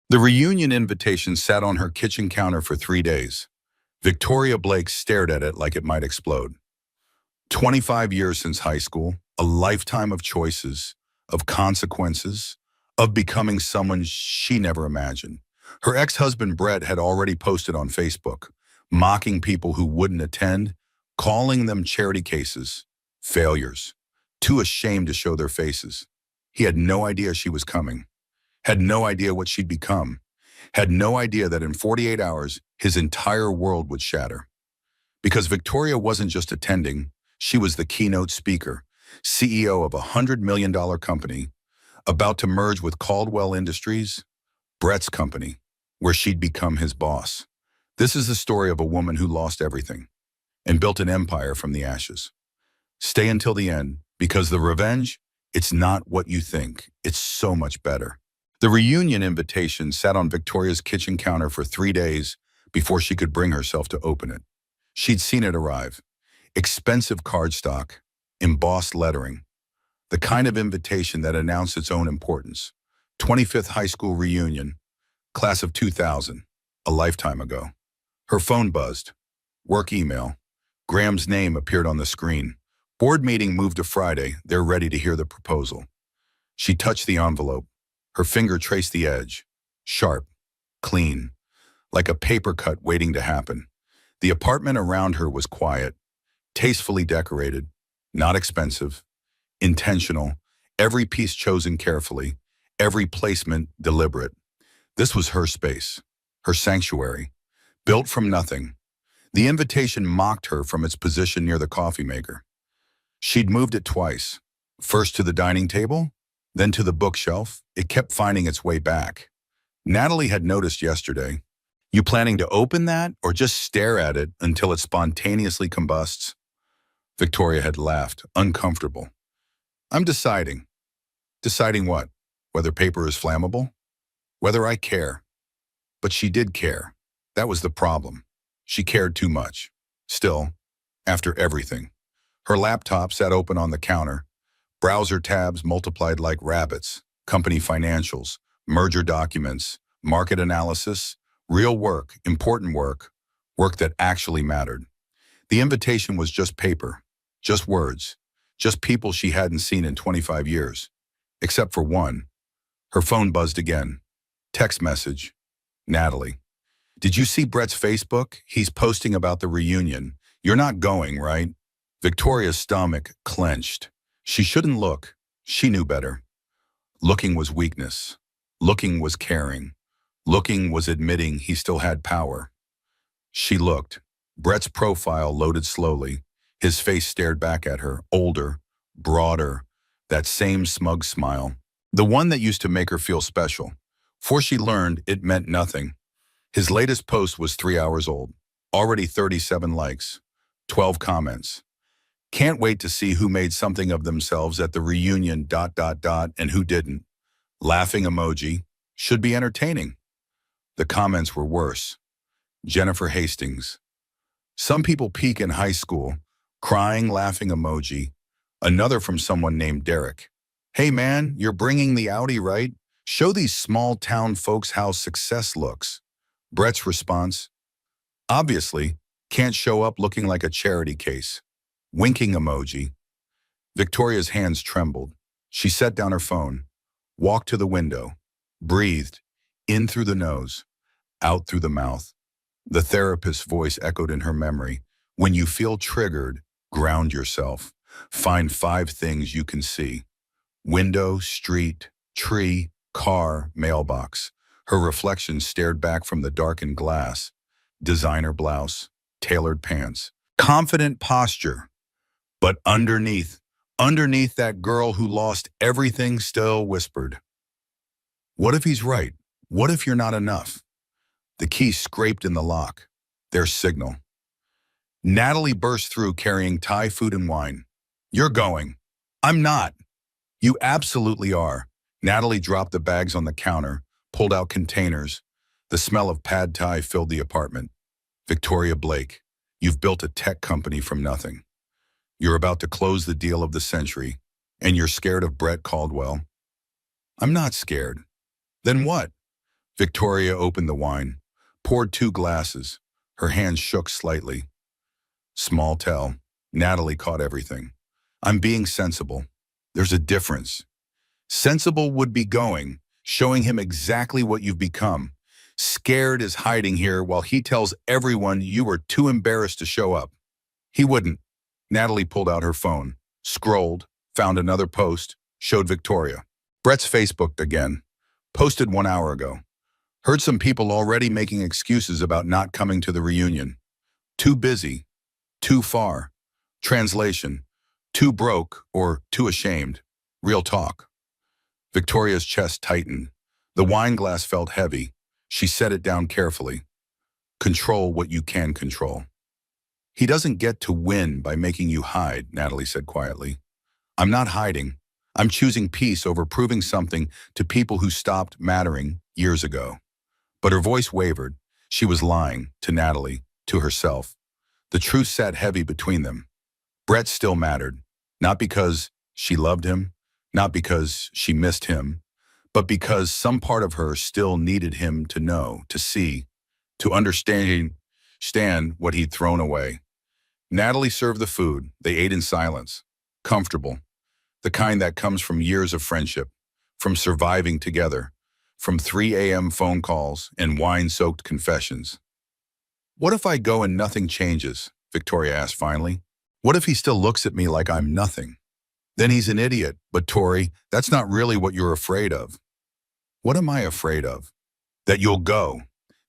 The reunion invitation sat on her kitchen counter for 3 days. Victoria Blake stared at it like it might explode. 25 years since high school, a lifetime of choices, of consequences, of becoming someone she never imagined. Her ex-husband Brett had already posted on Facebook, mocking people who wouldn't attend, calling them charity cases, failures, too ashamed to show their faces. He had no idea she was coming, had no idea what she'd become, had no idea that in 48 hours, his entire world would shatter. Because Victoria wasn't just attending, she was the keynote speaker, CEO of a $100 million company, about to merge with Caldwell Industries, Brett's company, where she'd become his boss. This is the story of a woman who lost everything and built an empire from the ashes. Stay until the end, because the revenge, it's not what you think. It's so much better. The reunion invitation sat on Victoria's kitchen counter for 3 days before she could bring herself to open it. She'd seen it arrive. Expensive cardstock, embossed lettering, the kind of invitation that announced its own importance. 25th high school reunion, class of 2000, a lifetime ago. Her phone buzzed. Work email. Graham's name appeared on the screen. Board meeting moved to Friday. They're ready to hear the proposal. She touched the envelope. Her finger traced the edge. Sharp, clean, like a paper cut waiting to happen. The apartment around her was quiet, tastefully decorated, not expensive, intentional, every piece chosen carefully, every placement deliberate. This was her space, her sanctuary, built from nothing. The invitation mocked her from its position near the coffee maker. She'd moved it twice, first to the dining table, then to the bookshelf. It kept finding its way back. Natalie had noticed yesterday. You planning to open that or just stare at it until it spontaneously combusts? Victoria had laughed, uncomfortable. I'm deciding. Deciding what? Whether paper is flammable? Whether I care. But she did care. That was the problem. She cared too much. Still, after everything. Her laptop sat open on the counter. Browser tabs multiplied like rabbits. Company financials, merger documents, market analysis, real work, important work, work that actually mattered. The invitation was just paper, just words, just people she hadn't seen in 25 years. Except for one. Her phone buzzed again. Text message. Natalie. Did you see Brett's Facebook? He's posting about the reunion. You're not going, right? Victoria's stomach clenched. She shouldn't look. She knew better. Looking was weakness. Looking was caring. Looking was admitting he still had power. She looked. Brett's profile loaded slowly. His face stared back at her, older, broader, that same smug smile. The one that used to make her feel special. For she learned it meant nothing. His latest post was 3 hours old. Already 37 likes. 12 comments. Can't wait to see who made something of themselves at the reunion ... and who didn't. Laughing emoji. Should be entertaining. The comments were worse. Jennifer Hastings. Some people peak in high school. Crying, laughing emoji. Another from someone named Derek. Hey man, you're bringing the Audi, right? Show these small town folks how success looks. Brett's response. Obviously, can't show up looking like a charity case. Winking emoji. Victoria's hands trembled. She set down her phone, walked to the window, breathed, in through the nose, out through the mouth. The therapist's voice echoed in her memory. When you feel triggered, ground yourself. Find 5 things you can see. Window, street, tree, car, mailbox. Her reflection stared back from the darkened glass. Designer blouse, tailored pants, confident posture. But underneath that girl who lost everything still whispered, what if he's right? What if you're not enough? The key scraped in the lock. Their signal. Natalie burst through carrying Thai food and wine. You're going. I'm not. You absolutely are. Natalie dropped the bags on the counter, pulled out containers. The smell of pad Thai filled the apartment. Victoria Blake, you've built a tech company from nothing. You're about to close the deal of the century, and you're scared of Brett Caldwell. I'm not scared. Then what? Victoria opened the wine, poured 2 glasses. Her hands shook slightly. Small tell. Natalie caught everything. I'm being sensible. There's a difference. Sensible would be going, showing him exactly what you've become. Scared is hiding here while he tells everyone you were too embarrassed to show up. He wouldn't. Natalie pulled out her phone, scrolled, found another post, showed Victoria. Brett's Facebooked again. Posted 1 hour ago. Heard some people already making excuses about not coming to the reunion. Too busy. Too far. Translation. Too broke or too ashamed. Real talk. Victoria's chest tightened. The wine glass felt heavy. She set it down carefully. Control what you can control. He doesn't get to win by making you hide, Natalie said quietly. I'm not hiding. I'm choosing peace over proving something to people who stopped mattering years ago. But her voice wavered. She was lying, to Natalie, to herself. The truth sat heavy between them. Brett still mattered, not because she loved him, not because she missed him, but because some part of her still needed him to know, to see, to understand what he'd thrown away. Natalie served the food. They ate in silence, comfortable, the kind that comes from years of friendship, from surviving together, from 3 a.m. phone calls and wine-soaked confessions. What if I go and nothing changes? Victoria asked finally. What if he still looks at me like I'm nothing? Then he's an idiot. But Tori, that's not really what you're afraid of. What am I afraid of? That you'll go,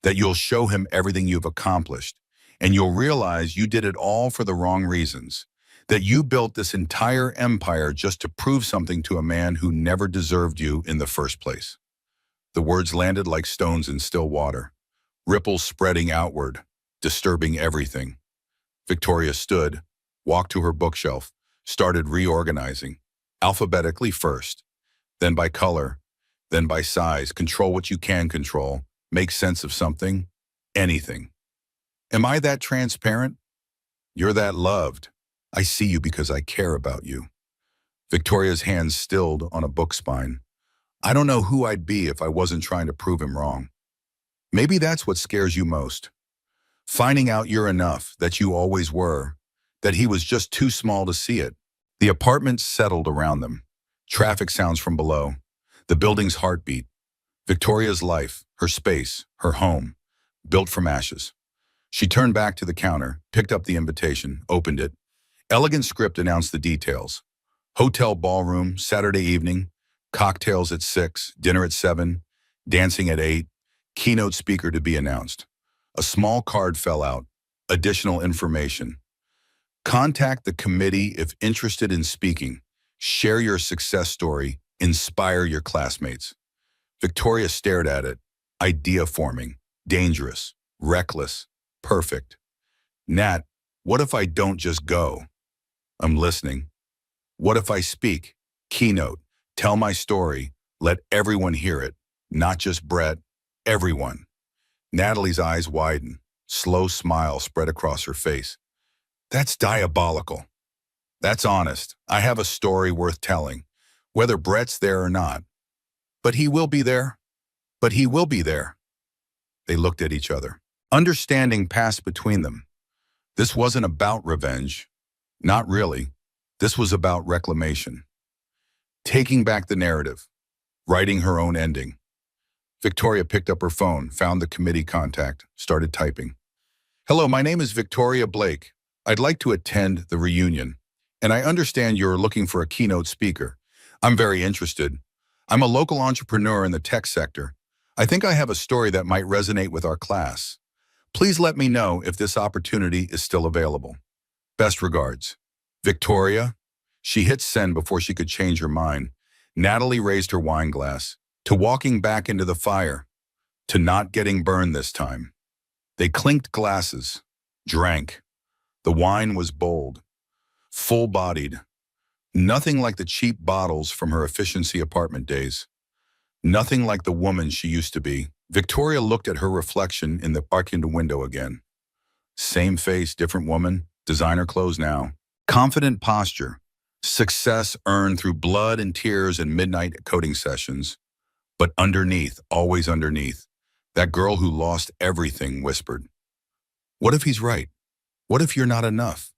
that you'll show him everything you've accomplished, and you'll realize you did it all for the wrong reasons, that you built this entire empire just to prove something to a man who never deserved you in the first place. The words landed like stones in still water, ripples spreading outward, disturbing everything. Victoria stood, walked to her bookshelf, started reorganizing, alphabetically first, then by color, then by size. Control what you can control, make sense of something, anything. Am I that transparent? You're that loved. I see you because I care about you. Victoria's hands stilled on a book spine. I don't know who I'd be if I wasn't trying to prove him wrong. Maybe that's what scares you most. Finding out you're enough, that you always were, that he was just too small to see it. The apartment settled around them. Traffic sounds from below. The building's heartbeat. Victoria's life, her space, her home, built from ashes. She turned back to the counter, picked up the invitation, opened it. Elegant script announced the details. Hotel ballroom, Saturday evening, cocktails at 6, dinner at 7, dancing at 8, keynote speaker to be announced. A small card fell out. Additional information. Contact the committee if interested in speaking. Share your success story. Inspire your classmates. Victoria stared at it. Idea forming. Dangerous. Reckless. Perfect. Nat, what if I don't just go? I'm listening. What if I speak? Keynote. Tell my story. Let everyone hear it. Not just Brett. Everyone. Natalie's eyes widened. Slow smile spread across her face. That's diabolical. That's honest. I have a story worth telling, whether Brett's there or not. But he will be there. But he will be there. They looked at each other. Understanding passed between them. This wasn't about revenge. Not really. This was about reclamation. Taking back the narrative. Writing her own ending. Victoria picked up her phone, found the committee contact, started typing. Hello, my name is Victoria Blake. I'd like to attend the reunion, and I understand you're looking for a keynote speaker. I'm very interested. I'm a local entrepreneur in the tech sector. I think I have a story that might resonate with our class. Please let me know if this opportunity is still available. Best regards. Victoria. She hit send before she could change her mind. Natalie raised her wine glass. To walking back into the fire. To not getting burned this time. They clinked glasses. Drank. The wine was bold. Full-bodied. Nothing like the cheap bottles from her efficiency apartment days. Nothing like the woman she used to be. Victoria looked at her reflection in the darkened window again. Same face, different woman, designer clothes now. Confident posture. Success earned through blood and tears and midnight coding sessions. But underneath, always underneath, That girl who lost everything whispered, "What if he's right? What if you're not enough?"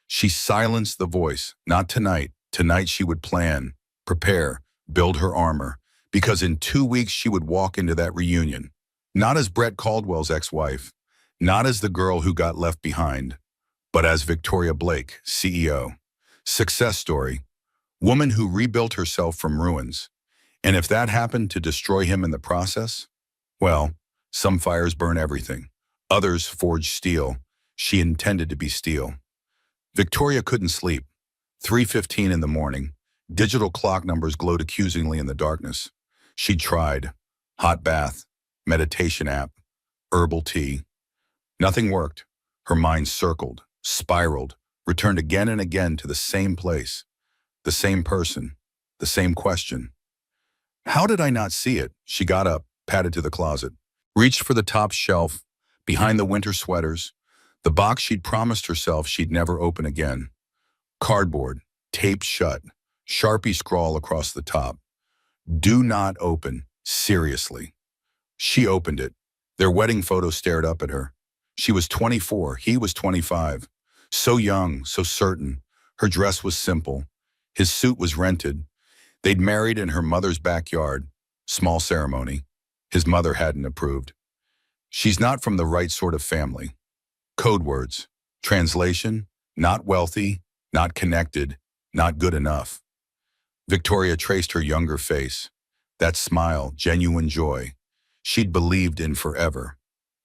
She silenced the voice. Not tonight. Tonight she would plan, prepare, build her armor, because in 2 weeks she would walk into that reunion. Not as Brett Caldwell's ex-wife, not as the girl who got left behind, but as Victoria Blake, CEO. Success story, woman who rebuilt herself from ruins. And if that happened to destroy him in the process, well, some fires burn everything. Others forge steel. She intended to be steel. Victoria couldn't sleep. 3:15 in the morning. Digital clock numbers glowed accusingly in the darkness. She tried. Hot bath, meditation app, herbal tea. Nothing worked. Her mind circled, spiraled, returned again and again to the same place, the same person, the same question. How did I not see it? She got up, padded to the closet, reached for the top shelf, behind the winter sweaters, the box she'd promised herself she'd never open again. Cardboard, taped shut, Sharpie scrawl across the top. Do not open, seriously. She opened it. Their wedding photo stared up at her. She was 24, he was 25. So young, so certain. Her dress was simple. His suit was rented. They'd married in her mother's backyard. Small ceremony. His mother hadn't approved. She's not from the right sort of family. Code words. Translation, not wealthy, not connected, not good enough. Victoria traced her younger face. That smile, genuine joy. She'd believed in forever.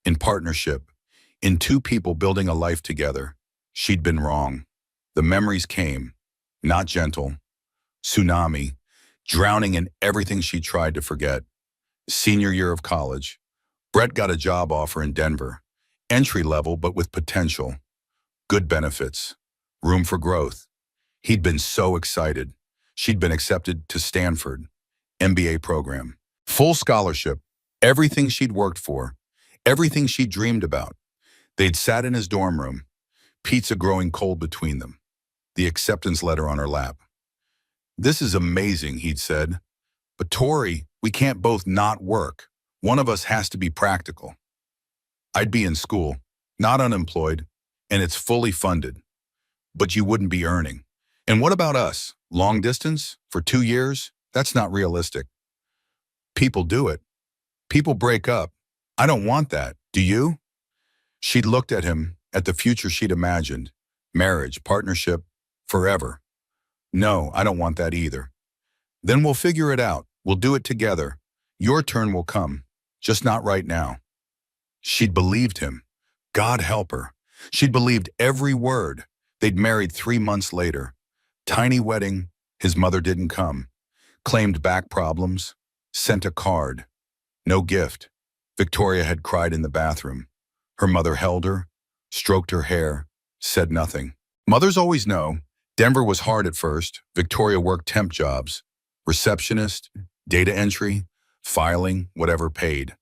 In partnership. In two people building a life together. She'd been wrong. The memories came. Not gentle. Tsunami. Drowning in everything she tried to forget. Senior year of college. Brett got a job offer in Denver. Entry level, but with potential. Good benefits. Room for growth. He'd been so excited. She'd been accepted to Stanford. MBA program. Full scholarship. Everything she'd worked for. Everything she dreamed about. They'd sat in his dorm room. Pizza growing cold between them. The acceptance letter on her lap. "This is amazing," he'd said. "But Tori, we can't both not work. One of us has to be practical. I'd be in school, not unemployed, and it's fully funded. But you wouldn't be earning. And what about us? Long distance? For 2 years? That's not realistic. People do it. People break up. I don't want that. Do you?" She'd looked at him, at the future she'd imagined. Marriage, partnership, forever. "No, I don't want that either." "Then we'll figure it out. We'll do it together. Your turn will come. Just not right now." She'd believed him. God help her. She'd believed every word. They'd married 3 months later. Tiny wedding. His mother didn't come. Claimed back problems. Sent a card. No gift. Victoria had cried in the bathroom. Her mother held her, stroked her hair, said nothing. Mothers always know. Denver was hard at first. Victoria worked temp jobs. Receptionist, data entry, filing, whatever paid.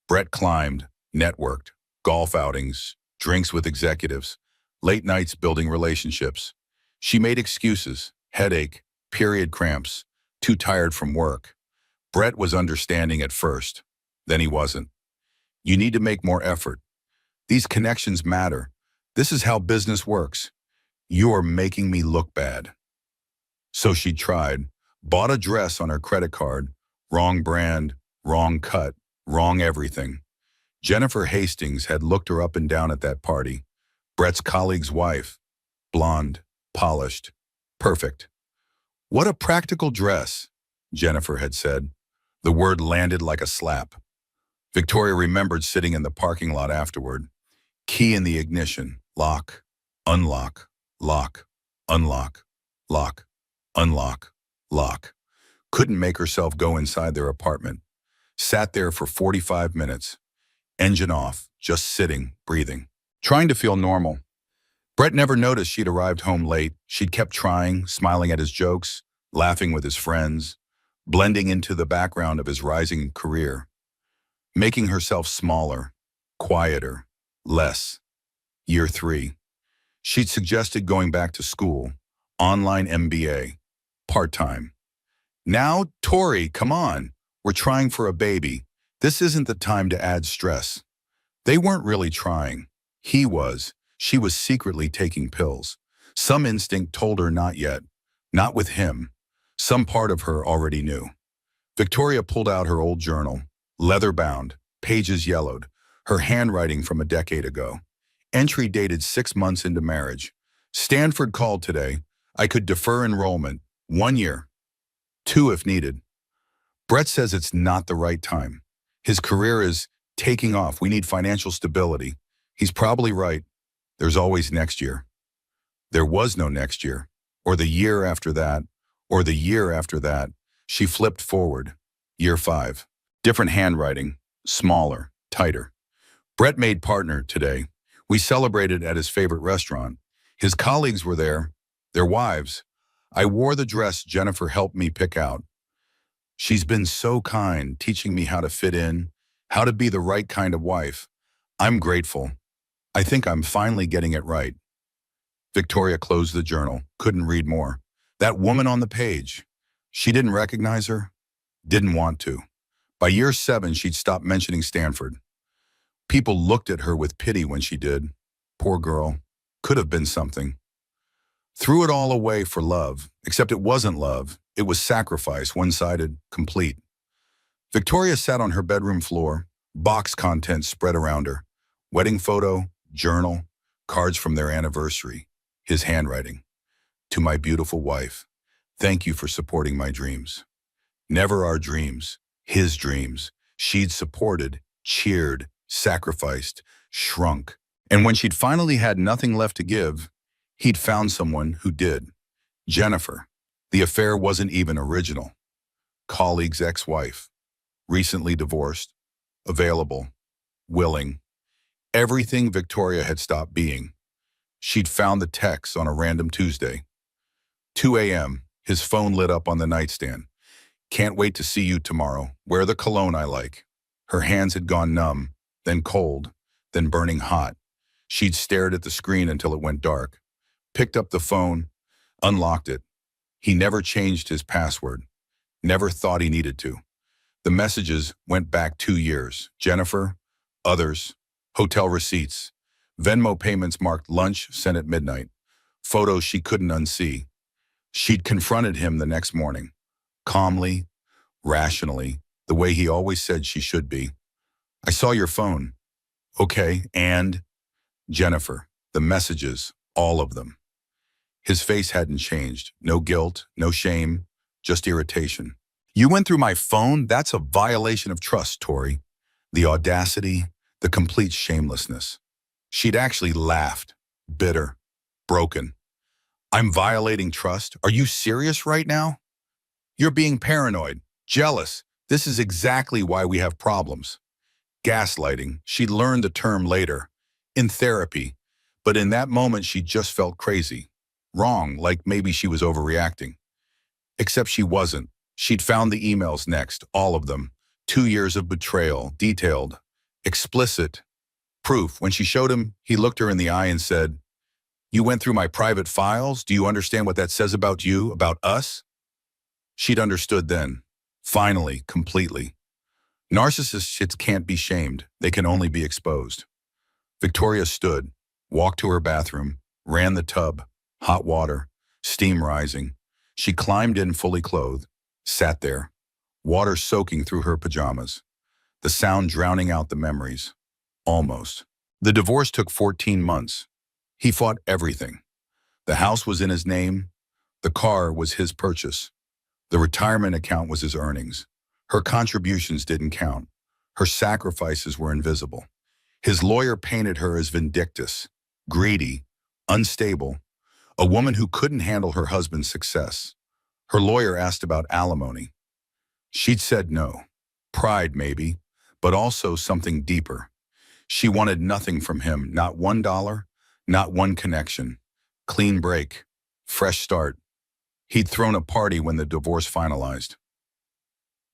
Brett climbed, networked, golf outings, drinks with executives, late nights building relationships. She made excuses, headache, period cramps, too tired from work. Brett was understanding at first. Then he wasn't. "You need to make more effort. These connections matter. This is how business works. You are making me look bad." So she tried, bought a dress on her credit card, wrong brand, wrong cut, wrong everything. Jennifer Hastings had looked her up and down at that party. Brett's colleague's wife, blonde, polished, perfect. "What a practical dress," Jennifer had said. The word landed like a slap. Victoria remembered sitting in the parking lot afterward. Key in the ignition, lock, unlock, lock, unlock, lock, unlock, lock. Couldn't make herself go inside their apartment. Sat there for 45 minutes. Engine off, just sitting, breathing. Trying to feel normal. Brett never noticed she'd arrived home late. She'd kept trying, smiling at his jokes, laughing with his friends, blending into the background of his rising career. Making herself smaller, quieter, less. Year 3. She'd suggested going back to school, online MBA, part-time. "Now, Tori, come on. We're trying for a baby. This isn't the time to add stress. They weren't really trying. He was. She was secretly taking pills. Some instinct told her not yet. Not with him. Some part of her already knew. Victoria pulled out her old journal, leather-bound, pages yellowed, her handwriting from a decade ago. Entry dated 6 months into marriage. Stanford called today. I could defer enrollment. 1 year. 2 if needed. Brett says it's not the right time. His career is taking off. We need financial stability. He's probably right. There's always next year. There was no next year, or the year after that, or the year after that. She flipped forward. Year 5. Different handwriting, smaller, tighter. Brett made partner today. We celebrated at his favorite restaurant. His colleagues were there, their wives. I wore the dress Jennifer helped me pick out. She's been so kind, teaching me how to fit in, how to be the right kind of wife. I'm grateful. I think I'm finally getting it right. Victoria closed the journal, couldn't read more. That woman on the page. She didn't recognize her, didn't want to. By year 7, she'd stopped mentioning Stanford. People looked at her with pity when she did. Poor girl. Could have been something. Threw it all away for love, except it wasn't love. It was sacrifice, one-sided, complete. Victoria sat on her bedroom floor, box contents spread around her. Wedding photo, journal, cards from their anniversary, his handwriting. To my beautiful wife, thank you for supporting my dreams. Never our dreams, his dreams. She'd supported, cheered, sacrificed, shrunk. And when she'd finally had nothing left to give, he'd found someone who did. Jennifer. The affair wasn't even original. Colleague's ex-wife. Recently divorced. Available. Willing. Everything Victoria had stopped being. She'd found the text on a random Tuesday. 2 a.m., his phone lit up on the nightstand. Can't wait to see you tomorrow. Wear the cologne I like. Her hands had gone numb, then cold, then burning hot. She'd stared at the screen until it went dark. Picked up the phone, unlocked it. He never changed his password. Never thought he needed to. The messages went back 2 years. Jennifer, others, hotel receipts, Venmo payments marked lunch sent at midnight, photos she couldn't unsee. She'd confronted him the next morning, calmly, rationally, the way he always said she should be. I saw your phone. Okay, and? Jennifer, the messages, all of them. His face hadn't changed. No guilt, no shame, just irritation. You went through my phone? That's a violation of trust, Tori. The audacity, the complete shamelessness. She'd actually laughed, bitter, broken. I'm violating trust? Are you serious right now? You're being paranoid, jealous. This is exactly why we have problems. Gaslighting, she'd learned the term later, in therapy, but in that moment she just felt crazy. Wrong, like maybe she was overreacting. Except she wasn't. She'd found the emails next, all of them. 2 years of betrayal, detailed, explicit. Proof. When she showed him, he looked her in the eye and said, You went through my private files? Do you understand what that says about you, about us? She'd understood then. Finally, completely. Narcissists can't be shamed. They can only be exposed. Victoria stood, walked to her bathroom, ran the tub, hot water, steam rising. She climbed in fully clothed, sat there, water soaking through her pajamas, the sound drowning out the memories. Almost. The divorce took 14 months. He fought everything. The house was in his name. The car was his purchase. The retirement account was his earnings. Her contributions didn't count. Her sacrifices were invisible. His lawyer painted her as vindictive, greedy, unstable, a woman who couldn't handle her husband's success. Her lawyer asked about alimony. She'd said no. Pride, maybe, but also something deeper. She wanted nothing from him, not $1, not one connection. Clean break, fresh start. He'd thrown a party when the divorce finalized.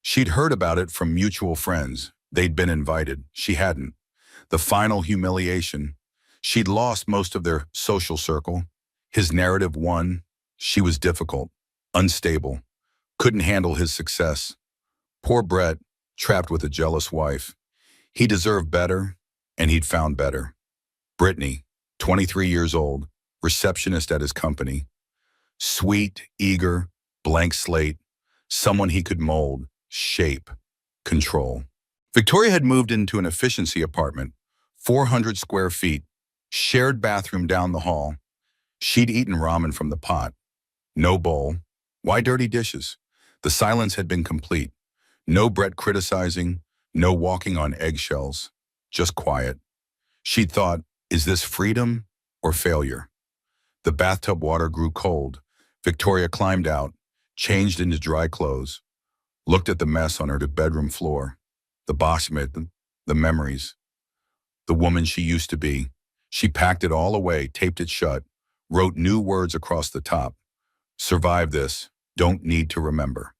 She'd heard about it from mutual friends. They'd been invited. She hadn't. The final humiliation. She'd lost most of their social circle. His narrative won. She was difficult, unstable, couldn't handle his success. Poor Brett, trapped with a jealous wife. He deserved better, and he'd found better. Brittany, 23 years old, receptionist at his company. Sweet, eager, blank slate, someone he could mold, shape, control. Victoria had moved into an efficiency apartment, 400 square feet, shared bathroom down the hall. She'd eaten ramen from the pot. No bowl. Why dirty dishes? The silence had been complete. No Brett criticizing, no walking on eggshells, just quiet. She'd thought, is this freedom or failure? The bathtub water grew cold. Victoria climbed out, changed into dry clothes, looked at the mess on her bedroom floor, the box mitt, the memories, the woman she used to be. She packed it all away, taped it shut, wrote new words across the top. Survive this, don't need to remember.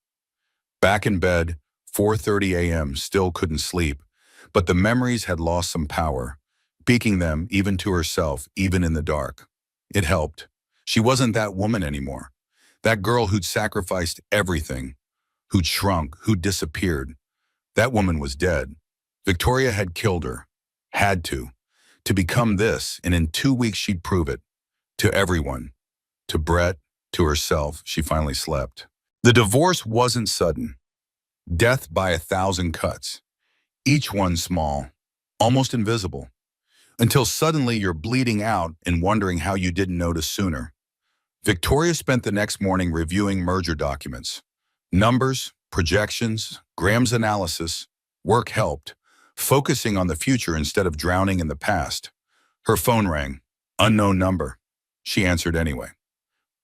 Back in bed, 4:30 a.m., still couldn't sleep, but the memories had lost some power, speaking them even to herself, even in the dark. It helped. She wasn't that woman anymore. That girl who'd sacrificed everything, who'd shrunk, who'd disappeared. That woman was dead. Victoria had killed her. Had to become this, and in 2 weeks she'd prove it. To everyone. To Brett, to herself, she finally slept. The divorce wasn't sudden. Death by 1,000 cuts. Each one small, almost invisible. Until suddenly you're bleeding out and wondering how you didn't notice sooner. Victoria spent the next morning reviewing merger documents. Numbers, projections, Graham's analysis. Work helped, focusing on the future instead of drowning in the past. Her phone rang. Unknown number. She answered anyway.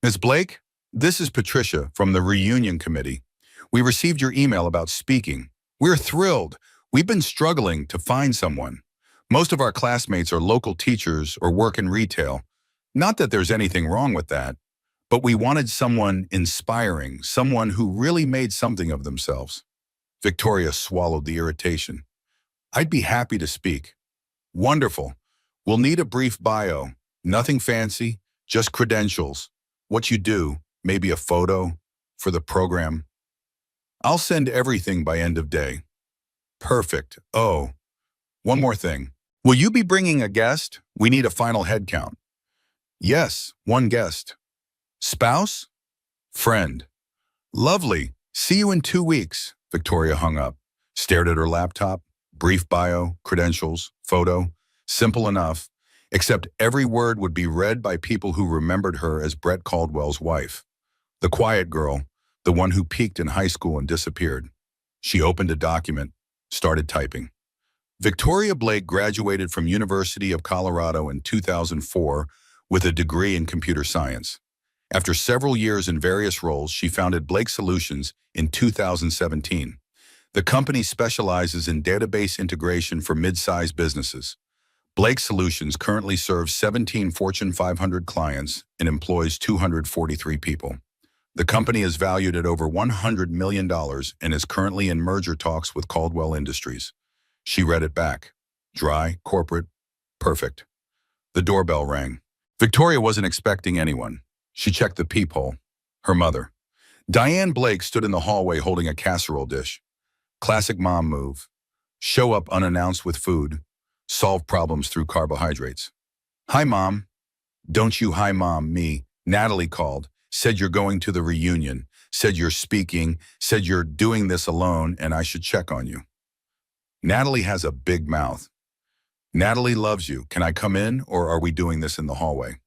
Ms. Blake, this is Patricia from the reunion committee. We received your email about speaking. We're thrilled. We've been struggling to find someone. Most of our classmates are local teachers or work in retail. Not that there's anything wrong with that, but we wanted someone inspiring, someone who really made something of themselves. Victoria swallowed the irritation. I'd be happy to speak. Wonderful. We'll need a brief bio. Nothing fancy, just credentials. What you do, maybe a photo for the program. I'll send everything by end of day. Perfect. Oh, one more thing. Will you be bringing a guest? We need a final head count. Yes, one guest. Spouse? Friend. Lovely. See you in 2 weeks. Victoria hung up, stared at her laptop. Brief bio, credentials, photo. Simple enough, except every word would be read by people who remembered her as Brett Caldwell's wife. The quiet girl, the one who peaked in high school and disappeared. She opened a document, started typing. Victoria Blake graduated from University of Colorado in 2004 with a degree in computer science. After several years in various roles, she founded Blake Solutions in 2017. The company specializes in database integration for mid-sized businesses. Blake Solutions currently serves 17 Fortune 500 clients and employs 243 people. The company is valued at over $100 million and is currently in merger talks with Caldwell Industries. She read it back. Dry, corporate, perfect. The doorbell rang. Victoria wasn't expecting anyone. She checked the peephole. Her mother. Diane Blake stood in the hallway holding a casserole dish. Classic mom move. Show up unannounced with food. Solve problems through carbohydrates. Hi, Mom. Don't you hi, Mom, me. Natalie called. Said you're going to the reunion. Said you're speaking. Said you're doing this alone and I should check on you. Natalie has a big mouth. Natalie loves you. Can I come in or are we doing this in the hallway?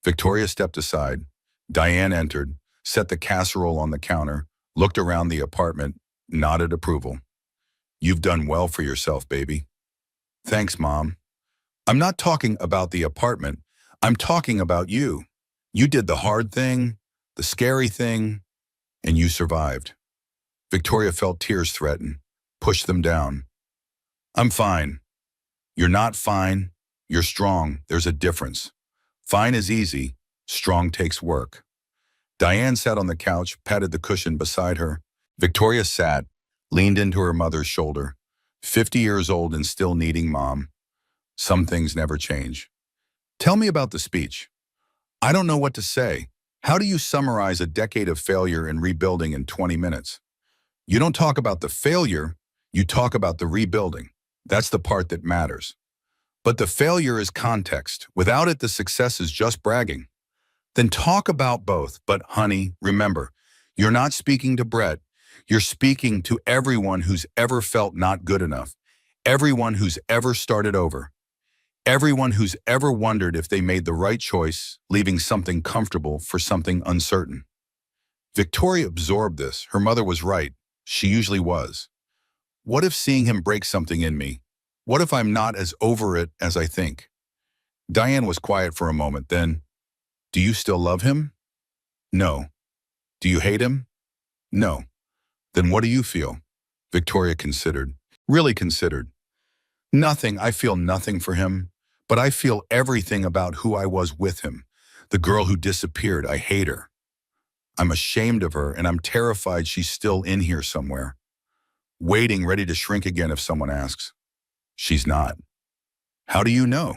Victoria stepped aside. Diane entered, set the casserole on the counter, looked around the apartment, nodded approval. You've done well for yourself, baby. Thanks, Mom. I'm not talking about the apartment. I'm talking about you. You did the hard thing, the scary thing, and you survived. Victoria felt tears threaten, pushed them down. I'm fine. You're not fine. You're strong. There's a difference. Fine is easy. Strong takes work. Diane sat on the couch, patted the cushion beside her. Victoria sat, leaned into her mother's shoulder. 50 years old and still needing Mom. Some things never change. Tell me about the speech. I don't know what to say. How do you summarize a decade of failure and rebuilding in 20 minutes? You don't talk about the failure. You talk about the rebuilding. That's the part that matters. But the failure is context. Without it, the success is just bragging. Then talk about both. But honey, remember, you're not speaking to Brett. You're speaking to everyone who's ever felt not good enough. Everyone who's ever started over. Everyone who's ever wondered if they made the right choice, leaving something comfortable for something uncertain. Victoria absorbed this. Her mother was right. She usually was. What if seeing him break something in me? What if I'm not as over it as I think? Diane was quiet for a moment, then, do you still love him? No. Do you hate him? No. Then what do you feel? Victoria considered. Really considered. Nothing. I feel nothing for him, but I feel everything about who I was with him. The girl who disappeared. I hate her. I'm ashamed of her, and I'm terrified she's still in here somewhere, waiting, ready to shrink again if someone asks. She's not. How do you know?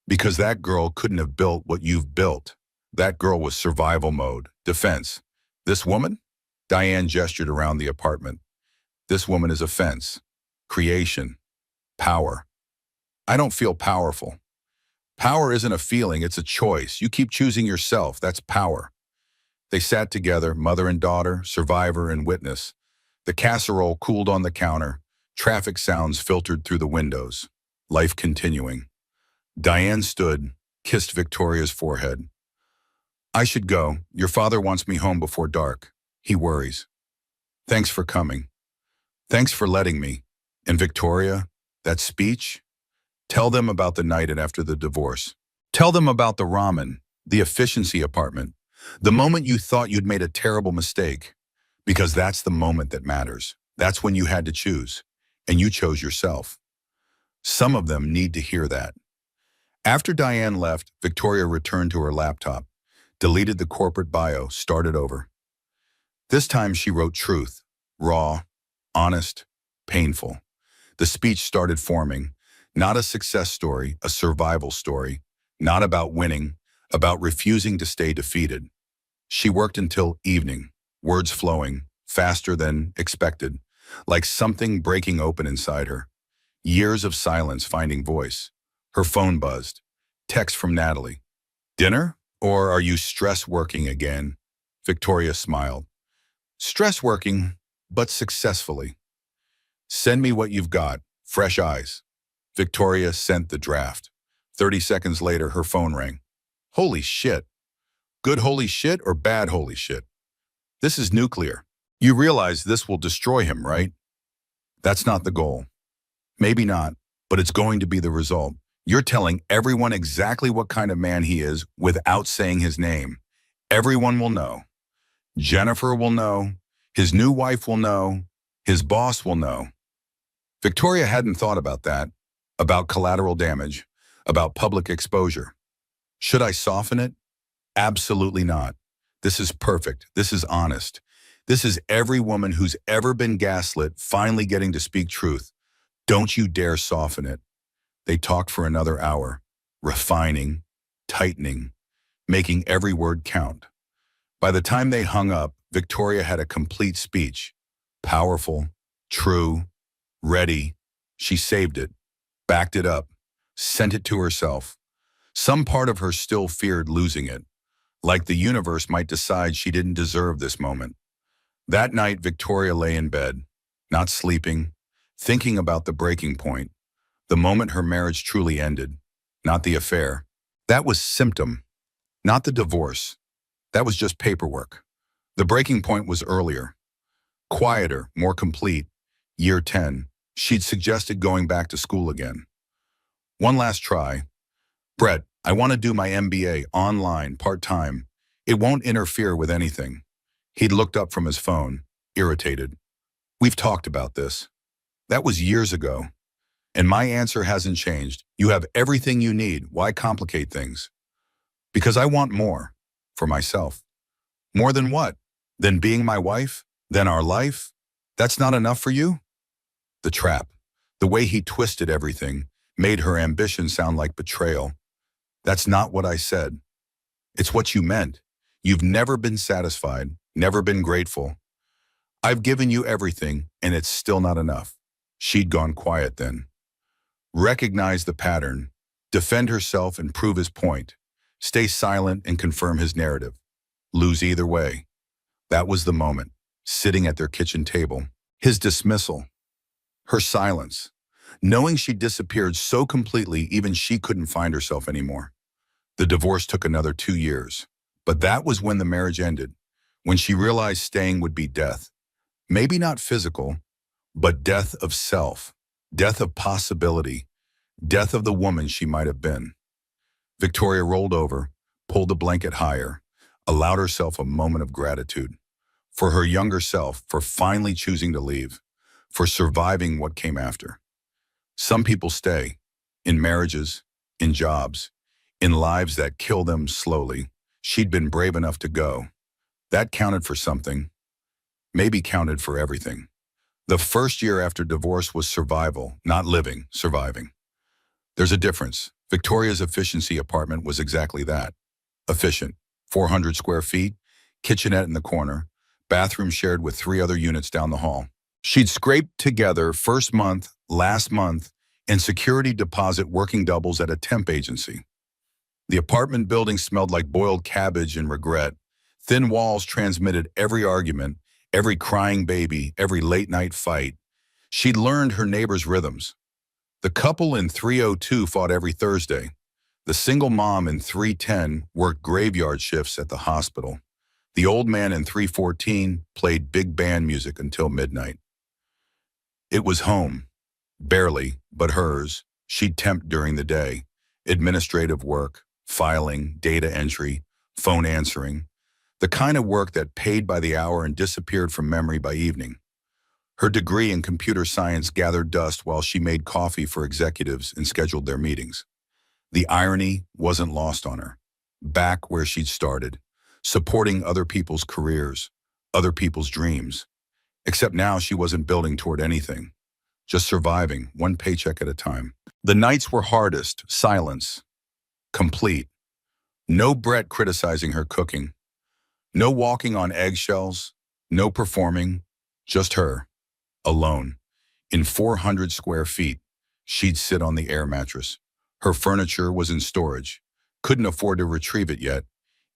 Because that girl couldn't have built what you've built. That girl was survival mode, defense. This woman? Diane gestured around the apartment. This woman is a fence, creation, power. I don't feel powerful. Power isn't a feeling, it's a choice. You keep choosing yourself, that's power. They sat together, mother and daughter, survivor and witness. The casserole cooled on the counter, traffic sounds filtered through the windows. Life continuing. Diane stood, kissed Victoria's forehead. I should go. Your father wants me home before dark. He worries. Thanks for coming. Thanks for letting me. And Victoria, that speech? Tell them about the night and after the divorce. Tell them about the ramen, the efficiency apartment, the moment you thought you'd made a terrible mistake. Because that's the moment that matters. That's when you had to choose. And you chose yourself. Some of them need to hear that. After Diane left, Victoria returned to her laptop, deleted the corporate bio, started over. This time she wrote truth, raw, honest, painful. The speech started forming, not a success story, a survival story, not about winning, about refusing to stay defeated. She worked until evening, words flowing, faster than expected, like something breaking open inside her. Years of silence finding voice. Her phone buzzed. Text from Natalie. Dinner? Or are you stress working again? Victoria smiled. Stress working, but successfully. Send me what you've got. Fresh eyes. Victoria sent the draft. 30 seconds later, her phone rang. Holy shit. Good holy shit or bad holy shit? This is nuclear. You realize this will destroy him, right? That's not the goal. Maybe not, but it's going to be the result. You're telling everyone exactly what kind of man he is without saying his name. Everyone will know. Jennifer will know. His new wife will know. His boss will know. Victoria hadn't thought about that, about collateral damage, about public exposure. Should I soften it? Absolutely not. This is perfect. This is honest. This is every woman who's ever been gaslit finally getting to speak truth. Don't you dare soften it. They talked for another hour, refining, tightening, making every word count. By the time they hung up, Victoria had a complete speech. Powerful, true, ready. She saved it, backed it up, sent it to herself. Some part of her still feared losing it, like the universe might decide she didn't deserve this moment. That night, Victoria lay in bed, not sleeping, thinking about the breaking point, the moment her marriage truly ended, not the affair. That was symptom, not the divorce. That was just paperwork. The breaking point was earlier, quieter, more complete. Year 10, she'd suggested going back to school again. One last try. Brett, I want to do my MBA online, part-time. It won't interfere with anything. He'd looked up from his phone, irritated. We've talked about this. That was years ago. And my answer hasn't changed. You have everything you need. Why complicate things? Because I want more for myself. More than what? Than being my wife? Than our life? That's not enough for you? The trap. The way he twisted everything made her ambition sound like betrayal. That's not what I said. It's what you meant. You've never been satisfied, never been grateful. I've given you everything, and it's still not enough. She'd gone quiet then. Recognize the pattern, defend herself and prove his point, stay silent and confirm his narrative. Lose either way. That was the moment, sitting at their kitchen table. His dismissal, her silence, knowing she disappeared so completely even she couldn't find herself anymore. The divorce took another 2 years, but that was when the marriage ended, when she realized staying would be death. Maybe not physical, but death of self, death of possibility, death of the woman she might have been. Victoria rolled over, pulled the blanket higher, allowed herself a moment of gratitude. For her younger self, for finally choosing to leave, for surviving what came after. Some people stay, in marriages, in jobs, in lives that kill them slowly. She'd been brave enough to go. That counted for something, maybe counted for everything. The first year after divorce was survival, not living, surviving. There's a difference. Victoria's efficiency apartment was exactly that. Efficient. 400 square feet, kitchenette in the corner, bathroom shared with 3 other units down the hall. She'd scraped together first month, last month, and security deposit working doubles at a temp agency. The apartment building smelled like boiled cabbage and regret. Thin walls transmitted every argument, every crying baby, every late-night fight. She'd learned her neighbors' rhythms. The couple in 302 fought every Thursday. The single mom in 310 worked graveyard shifts at the hospital. The old man in 314 played big band music until midnight. It was home. Barely, but hers. She'd temp during the day. Administrative work, filing, data entry, phone answering. The kind of work that paid by the hour and disappeared from memory by evening. Her degree in computer science gathered dust while she made coffee for executives and scheduled their meetings. The irony wasn't lost on her. Back where she'd started, supporting other people's careers, other people's dreams. Except now she wasn't building toward anything, just surviving, one paycheck at a time. The nights were hardest, silence, complete. No Brett criticizing her cooking. No walking on eggshells, no performing, just her, alone. In 400 square feet, she'd sit on the air mattress. Her furniture was in storage. Couldn't afford to retrieve it yet.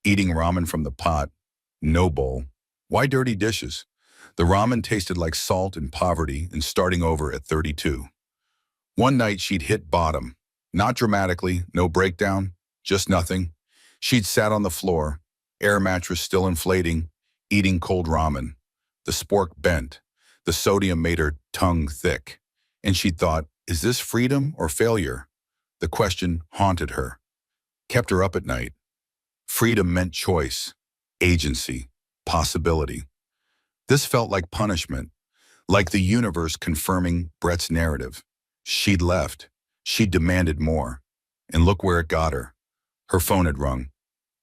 Eating ramen from the pot, no bowl. Why dirty dishes? The ramen tasted like salt and poverty and starting over at 32. One night she'd hit bottom. Not dramatically, no breakdown, just nothing. She'd sat on the floor, air mattress still inflating, eating cold ramen. The spork bent. The sodium made her tongue thick. And she'd thought, is this freedom or failure? The question haunted her, kept her up at night. Freedom meant choice, agency, possibility. This felt like punishment, like the universe confirming Brett's narrative. She'd left. She'd demanded more. And look where it got her. Her phone had rung.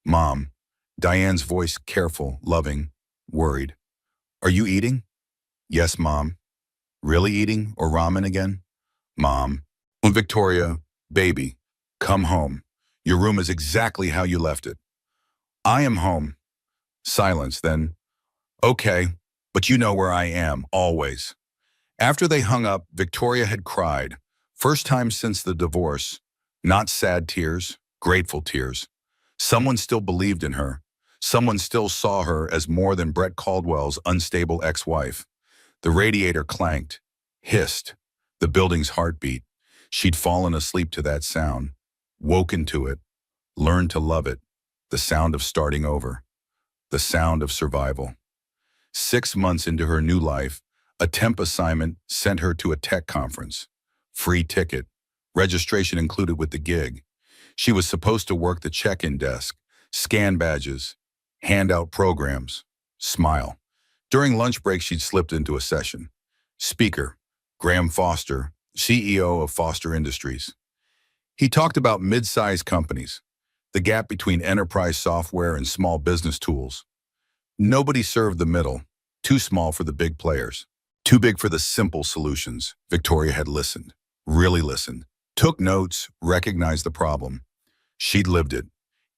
Mom. Diane's voice careful, loving, worried. Are you eating? Yes, Mom. Really eating or ramen again? Mom. Victoria, baby, come home. Your room is exactly how you left it. I am home. Silence, then. Okay, but you know where I am, always. After they hung up, Victoria had cried. First time since the divorce. Not sad tears, grateful tears. Someone still believed in her. Someone still saw her as more than Brett Caldwell's unstable ex-wife. The radiator clanked, hissed, the building's heartbeat. She'd fallen asleep to that sound, woken to it, learned to love it, the sound of starting over, the sound of survival. 6 months into her new life, a temp assignment sent her to a tech conference. Free ticket, registration included with the gig. She was supposed to work the check-in desk, scan badges, hand out programs, smile. During lunch break, she'd slipped into a session. Speaker, Graham Foster, CEO of Foster Industries. He talked about mid-sized companies, the gap between enterprise software and small business tools. Nobody served the middle, too small for the big players, too big for the simple solutions. Victoria had listened, really listened, took notes, recognized the problem. She'd lived it.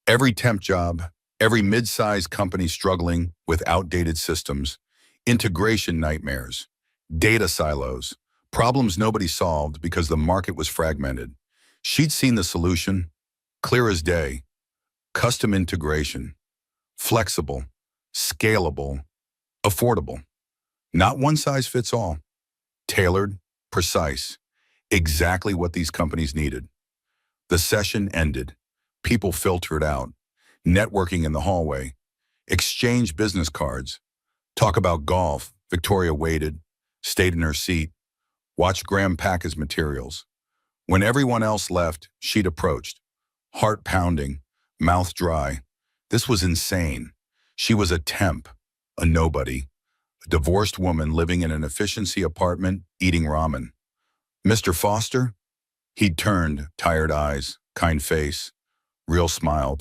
Every temp job, every mid-sized company struggling with outdated systems, integration nightmares, data silos, Problems nobody solved because the market was fragmented. She'd seen the solution, clear as day: custom integration, flexible, scalable, affordable. Not one size fits all. Tailored, precise, exactly what these companies needed. The session ended. People filtered out, networking in the hallway, exchanged business cards, talk about golf. Victoria waited, stayed in her seat, watched Graham pack his materials. When everyone else left, she'd approached, heart pounding, mouth dry. This was insane. She was a temp, a nobody, a divorced woman living in an efficiency apartment, eating ramen. Mr. Foster? He'd turned, tired eyes, kind face, real smile.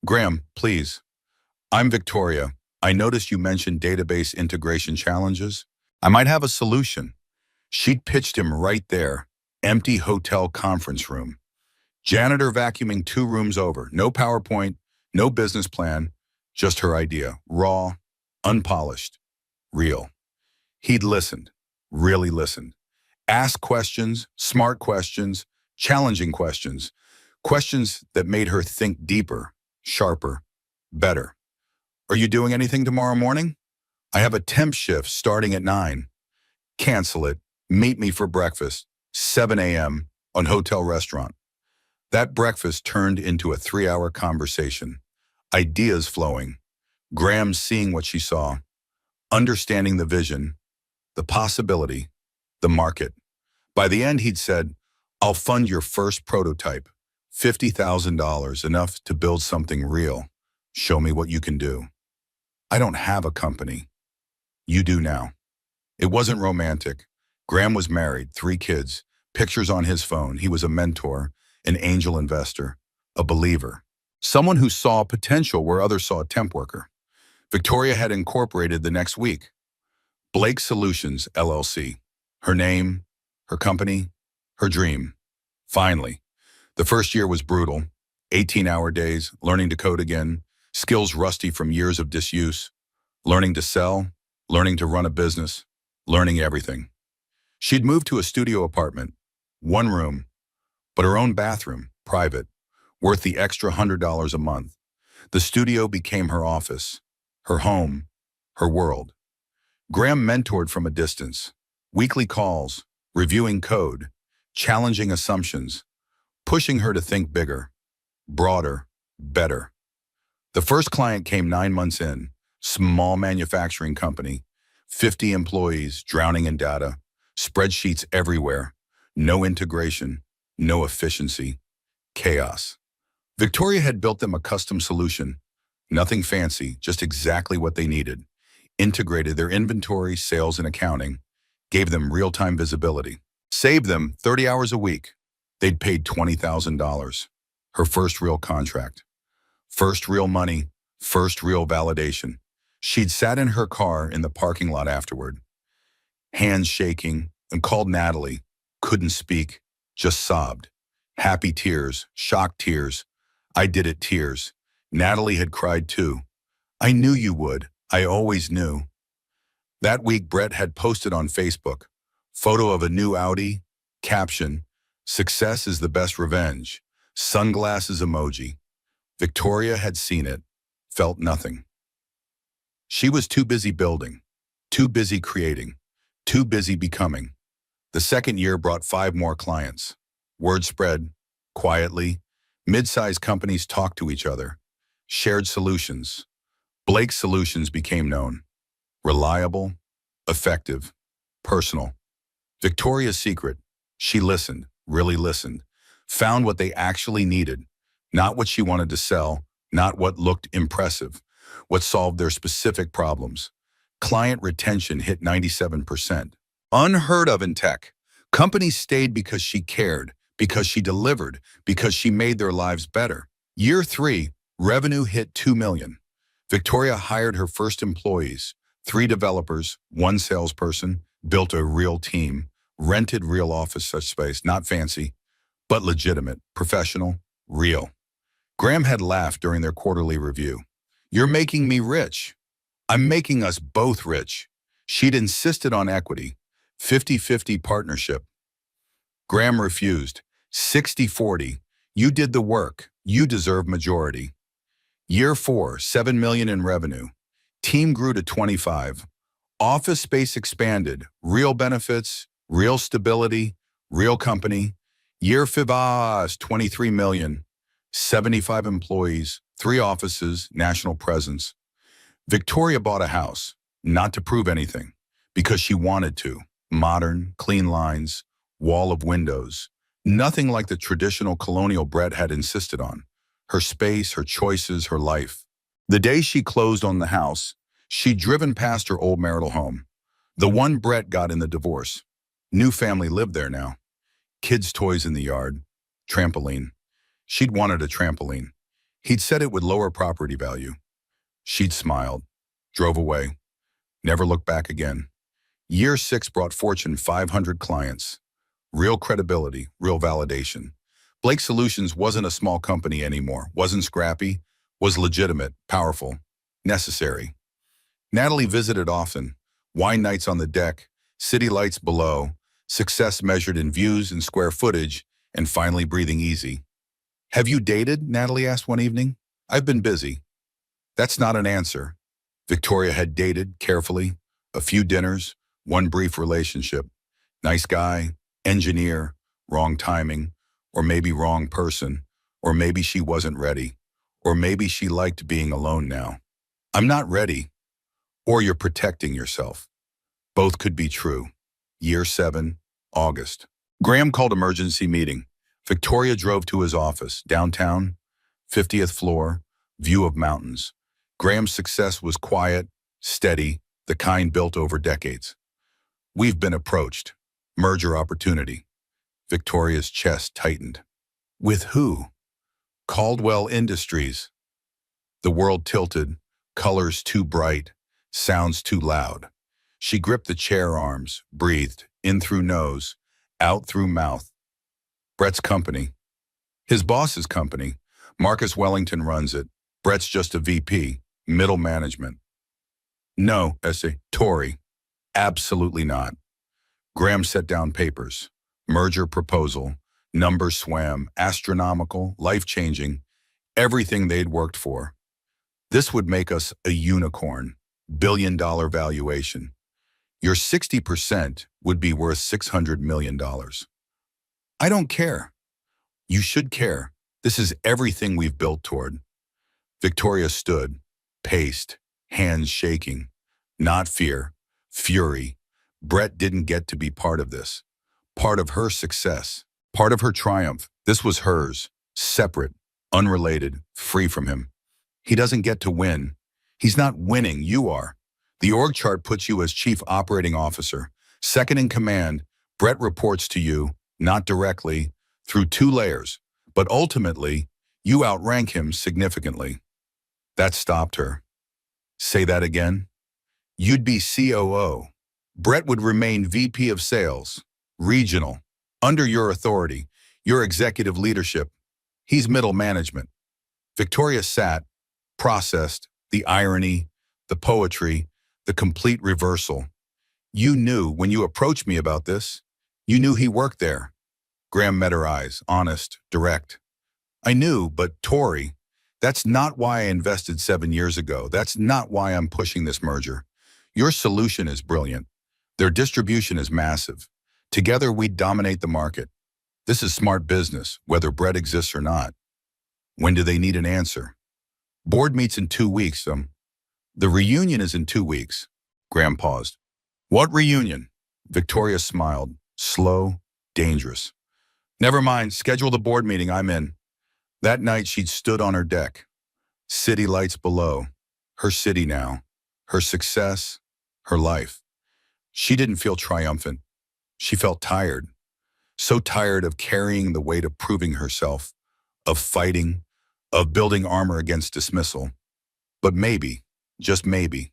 Graham, please. I'm Victoria. I noticed you mentioned database integration challenges. I might have a solution. She'd pitched him right there. Empty hotel conference room. Janitor vacuuming 2 rooms over. No PowerPoint, no business plan, just her idea. Raw, unpolished, real. He'd listened, really listened. Asked questions, smart questions, challenging questions. Questions that made her think deeper, sharper, better. Are you doing anything tomorrow morning? I have a temp shift starting at 9. Cancel it. Meet me for breakfast, 7 a.m. on hotel restaurant. That breakfast turned into a 3-hour conversation. Ideas flowing. Graham seeing what she saw, understanding the vision, the possibility, the market. By the end, he'd said, I'll fund your first prototype. $50,000, enough to build something real. Show me what you can do. I don't have a company. You do now. It wasn't romantic. Graham was married, 3 kids, pictures on his phone. He was a mentor, an angel investor, a believer, someone who saw potential where others saw a temp worker. Victoria had incorporated the next week. Blake Solutions, LLC. Her name, her company, her dream. Finally, the first year was brutal. 18-hour days, learning to code again, skills rusty from years of disuse, learning to sell, learning to run a business, learning everything. She'd moved to a studio apartment, 1 room, but her own bathroom, private, worth the extra $100 a month. The studio became her office, her home, her world. Graham mentored from a distance, weekly calls, reviewing code, challenging assumptions, pushing her to think bigger, broader, better. The first client came 9 months in, small manufacturing company, 50 employees drowning in data, spreadsheets everywhere, no integration, no efficiency, chaos. Victoria had built them a custom solution, nothing fancy, just exactly what they needed. Integrated their inventory, sales, and accounting, gave them real-time visibility, saved them 30 hours a week. They'd paid $20,000. Her first real contract. First real money, first real validation. She'd sat in her car in the parking lot afterward, hands shaking, and called Natalie. Couldn't speak, just sobbed. Happy tears, shocked tears. I did it tears. Natalie had cried too. I knew you would. I always knew. That week, Brett had posted on Facebook, photo of a new Audi, caption, success is the best revenge, sunglasses emoji. Victoria had seen it, felt nothing. She was too busy building, too busy creating, too busy becoming. The second year brought 5 more clients. Word spread, quietly. Mid-sized companies talked to each other, shared solutions. Blake Solutions became known. Reliable, effective, personal. Victoria's secret, she listened, really listened, found what they actually needed, not what she wanted to sell, not what looked impressive, what solved their specific problems. Client retention hit 97%. Unheard of in tech. Companies stayed because she cared, because she delivered, because she made their lives better. Year 3, revenue hit $2 million. Victoria hired her first employees, 3 developers, 1 salesperson, built a real team, rented real office space, not fancy, but legitimate, professional, real. Graham had laughed during their quarterly review. You're making me rich. I'm making us both rich. She'd insisted on equity, 50-50 partnership. Graham refused. 60-40. You did the work. You deserve majority. Year 4, 7 million in revenue. Team grew to 25. Office space expanded. Real benefits, real stability, real company. Year 5, 23 million. 75 employees, 3 offices, national presence. Victoria bought a house, not to prove anything, because she wanted to. Modern, clean lines, wall of windows. Nothing like the traditional colonial Brett had insisted on. Her space, her choices, her life. The day she closed on the house, she'd driven past her old marital home. The one Brett got in the divorce. New family lived there now. Kids' toys in the yard. Trampoline. She'd wanted a trampoline. He'd said it would lower property value. She'd smiled, drove away, never looked back again. Year 6 brought Fortune 500 clients. Real credibility, real validation. Blake Solutions wasn't a small company anymore, wasn't scrappy, was legitimate, powerful, necessary. Natalie visited often, wine nights on the deck, city lights below, success measured in views and square footage, and finally breathing easy. Have you dated? Natalie asked one evening. I've been busy. That's not an answer. Victoria had dated carefully, a few dinners, one brief relationship. Nice guy, engineer, wrong timing, or maybe wrong person, or maybe she wasn't ready, or maybe she liked being alone now. I'm not ready, or you're protecting yourself. Both could be true. Year 7, August. Graham called emergency meeting. Victoria drove to his office, downtown, 50th floor, view of mountains. Graham's success was quiet, steady, the kind built over decades. We've been approached. Merger opportunity. Victoria's chest tightened. With who? Caldwell Industries. The world tilted, colors too bright, sounds too loud. She gripped the chair arms, breathed, in through nose, out through mouth. Brett's company. His boss's company. Marcus Wellington runs it. Brett's just a VP, middle management. No, S.A. Tory. Absolutely not. Graham set down papers. Merger proposal. Numbers swam. Astronomical. Life-changing. Everything they'd worked for. This would make us a unicorn. Billion-dollar valuation. Your 60% would be worth $600 million. I don't care. You should care. This is everything we've built toward. Victoria stood, paced, hands shaking. Not fear, fury. Brett didn't get to be part of this. Part of her success. Part of her triumph. This was hers. Separate, unrelated, free from him. He doesn't get to win. He's not winning, you are. The org chart puts you as Chief Operating Officer. Second in command, Brett reports to you, not directly, through 2 layers, but ultimately, you outrank him significantly. That stopped her. Say that again? You'd be COO. Brett would remain VP of Sales, regional, under your authority, your executive leadership. He's middle management. Victoria sat, processed, the irony, the poetry, the complete reversal. You knew when you approached me about this, you knew he worked there. Graham met her eyes, honest, direct. I knew, but Tory, that's not why I invested 7 years ago. That's not why I'm pushing this merger. Your solution is brilliant. Their distribution is massive. Together, we dominate the market. This is smart business, whether Brett exists or not. When do they need an answer? Board meets in 2 weeks. The reunion is in 2 weeks. Graham paused. What reunion? Victoria smiled, slow, dangerous. Never mind, schedule the board meeting, I'm in. That night she'd stood on her deck. City lights below. Her city now. Her success. Her life. She didn't feel triumphant. She felt tired. So tired of carrying the weight of proving herself, of fighting, of building armor against dismissal. But maybe, just maybe,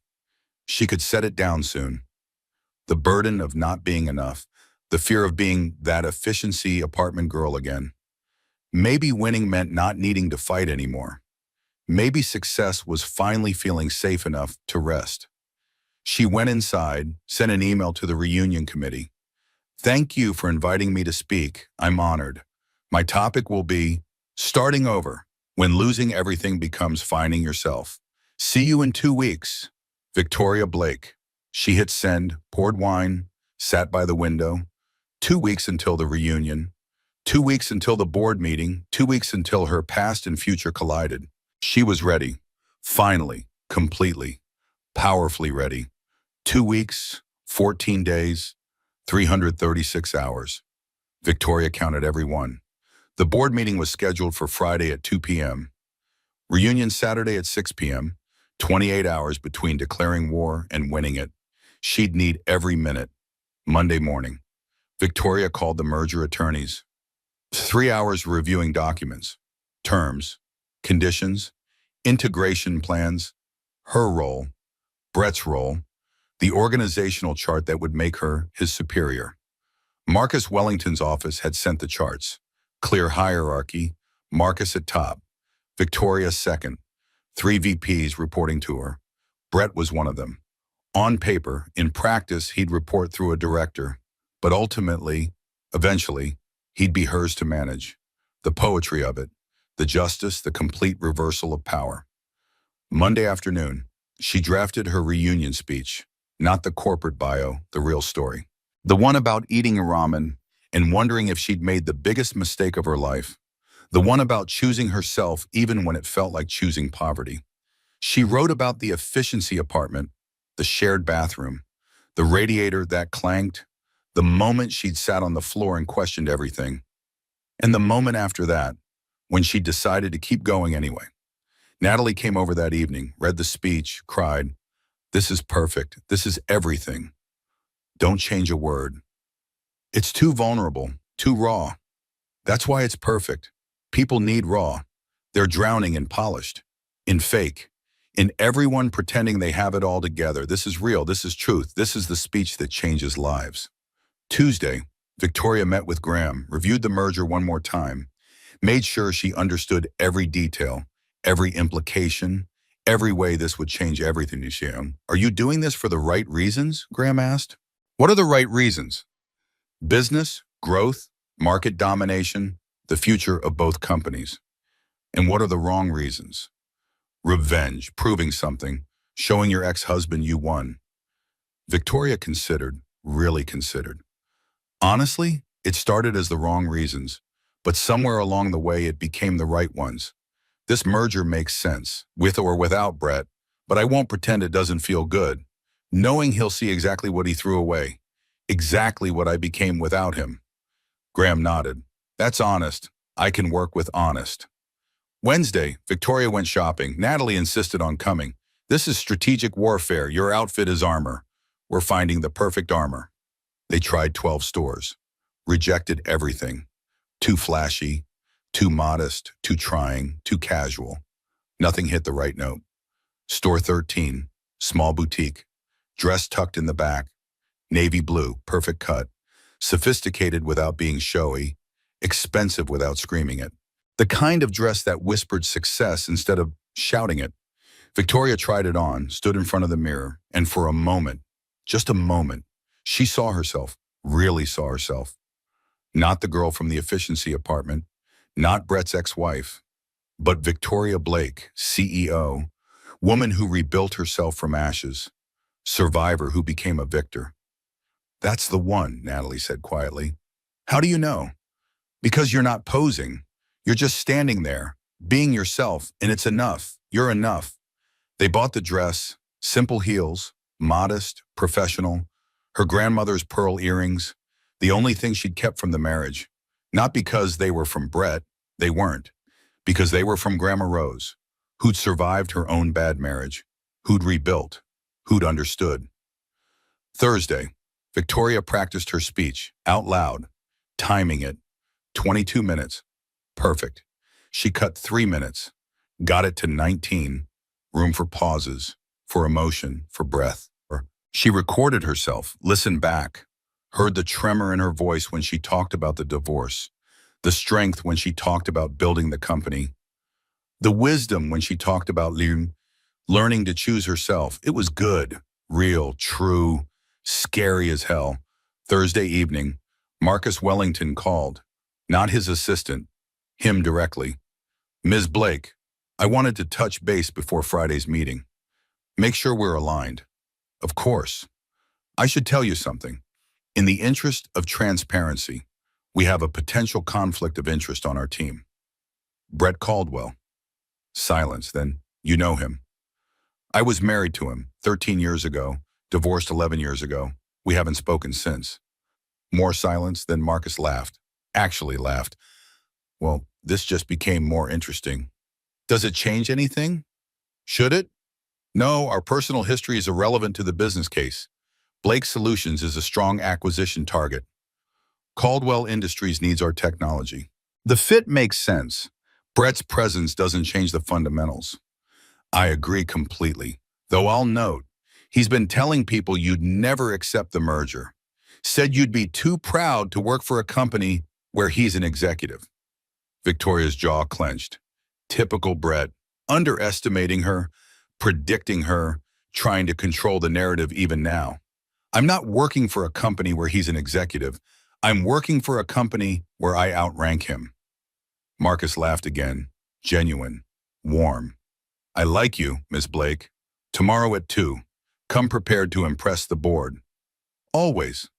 she could set it down soon. The burden of not being enough, the fear of being that efficiency apartment girl again. Maybe winning meant not needing to fight anymore. Maybe success was finally feeling safe enough to rest. She went inside, sent an email to the reunion committee. Thank you for inviting me to speak. I'm honored. My topic will be starting over when losing everything becomes finding yourself. See you in 2 weeks. Victoria Blake. She hit send, poured wine, sat by the window. 2 weeks until the reunion. 2 weeks until the board meeting. 2 weeks until her past and future collided. She was ready. Finally, completely, powerfully ready. 2 weeks, 14 days, 336 hours. Victoria counted every one. The board meeting was scheduled for Friday at 2 p.m. Reunion Saturday at 6 p.m. 28 hours between declaring war and winning it. She'd need every minute. Monday morning, Victoria called the merger attorneys. 3 hours reviewing documents, terms, conditions, integration plans, her role, Brett's role, the organizational chart that would make her his superior. Marcus Wellington's office had sent the charts. Clear hierarchy, Marcus at top, Victoria second, 3 VPs reporting to her. Brett was one of them. On paper, in practice, he'd report through a director, but ultimately, eventually, he'd be hers to manage. The poetry of it, the justice, the complete reversal of power. Monday afternoon, she drafted her reunion speech, not the corporate bio, the real story. The one about eating a ramen and wondering if she'd made the biggest mistake of her life. The one about choosing herself even when it felt like choosing poverty. She wrote about the efficiency apartment, the shared bathroom, the radiator that clanked, the moment she'd sat on the floor and questioned everything, and the moment after that, when she decided to keep going anyway. Natalie came over that evening, read the speech, cried, "This is perfect. This is everything. Don't change a word. It's too vulnerable, too raw. That's why it's perfect. People need raw. They're drowning in polished, in fake, in everyone pretending they have it all together. This is real. This is truth. This is the speech that changes lives." Tuesday, Victoria met with Graham, reviewed the merger one more time, made sure she understood every detail, every implication, every way this would change everything to Shyam. "Are you doing this for the right reasons?" Graham asked. "What are the right reasons?" "Business, growth, market domination, the future of both companies." "And what are the wrong reasons?" "Revenge, proving something, showing your ex-husband you won." Victoria considered, really considered. Honestly, it started as the wrong reasons, but somewhere along the way it became the right ones. This merger makes sense, with or without Brett, but I won't pretend it doesn't feel good, knowing he'll see exactly what he threw away, exactly what I became without him. Graham nodded. "That's honest. I can work with honest." Wednesday, Victoria went shopping. Natalie insisted on coming. "This is strategic warfare. Your outfit is armor. We're finding the perfect armor." They tried 12 stores, rejected everything. Too flashy, too modest, too trying, too casual. Nothing hit the right note. Store 13, small boutique, dress tucked in the back, navy blue, perfect cut, sophisticated without being showy, expensive without screaming it. The kind of dress that whispered success instead of shouting it. Victoria tried it on, stood in front of the mirror, and for a moment, just a moment, she saw herself, really saw herself. Not the girl from the efficiency apartment, not Brett's ex-wife, but Victoria Blake, CEO, woman who rebuilt herself from ashes, survivor who became a victor. "That's the one," Natalie said quietly. "How do you know?" "Because you're not posing. You're just standing there, being yourself, and it's enough. You're enough." They bought the dress, simple heels, modest, professional, her grandmother's pearl earrings, the only thing she'd kept from the marriage. Not because they were from Brett, they weren't. Because they were from Grandma Rose, who'd survived her own bad marriage, who'd rebuilt, who'd understood. Thursday, Victoria practiced her speech, out loud, timing it, 22 minutes. Perfect. She cut 3 minutes, got it to 19, room for pauses, for emotion, for breath. She recorded herself, listened back, heard the tremor in her voice when she talked about the divorce, the strength when she talked about building the company, the wisdom when she talked about learning to choose herself. It was good, real, true, scary as hell. Thursday evening, Marcus Wellington called. Not his assistant, him directly. Ms. Blake, I wanted to touch base before Friday's meeting. Make sure we're aligned. Of course. I should tell you something. In the interest of transparency, we have a potential conflict of interest on our team. Brett Caldwell. Silence, then. You know him. I was married to him 13 years ago, divorced 11 years ago. We haven't spoken since. More silence, then Marcus laughed. Actually laughed. Well, this just became more interesting. Does it change anything? Should it? No, our personal history is irrelevant to the business case. Blake Solutions is a strong acquisition target. Caldwell Industries needs our technology. The fit makes sense. Brett's presence doesn't change the fundamentals. I agree completely, though I'll note, he's been telling people you'd never accept the merger. Said you'd be too proud to work for a company where he's an executive. Victoria's jaw clenched. Typical Brett, underestimating her, predicting her, trying to control the narrative even now. I'm not working for a company where he's an executive. I'm working for a company where I outrank him. Marcus laughed again, genuine, warm. I like you, Miss Blake. Tomorrow at 2. Come prepared to impress the board. Always.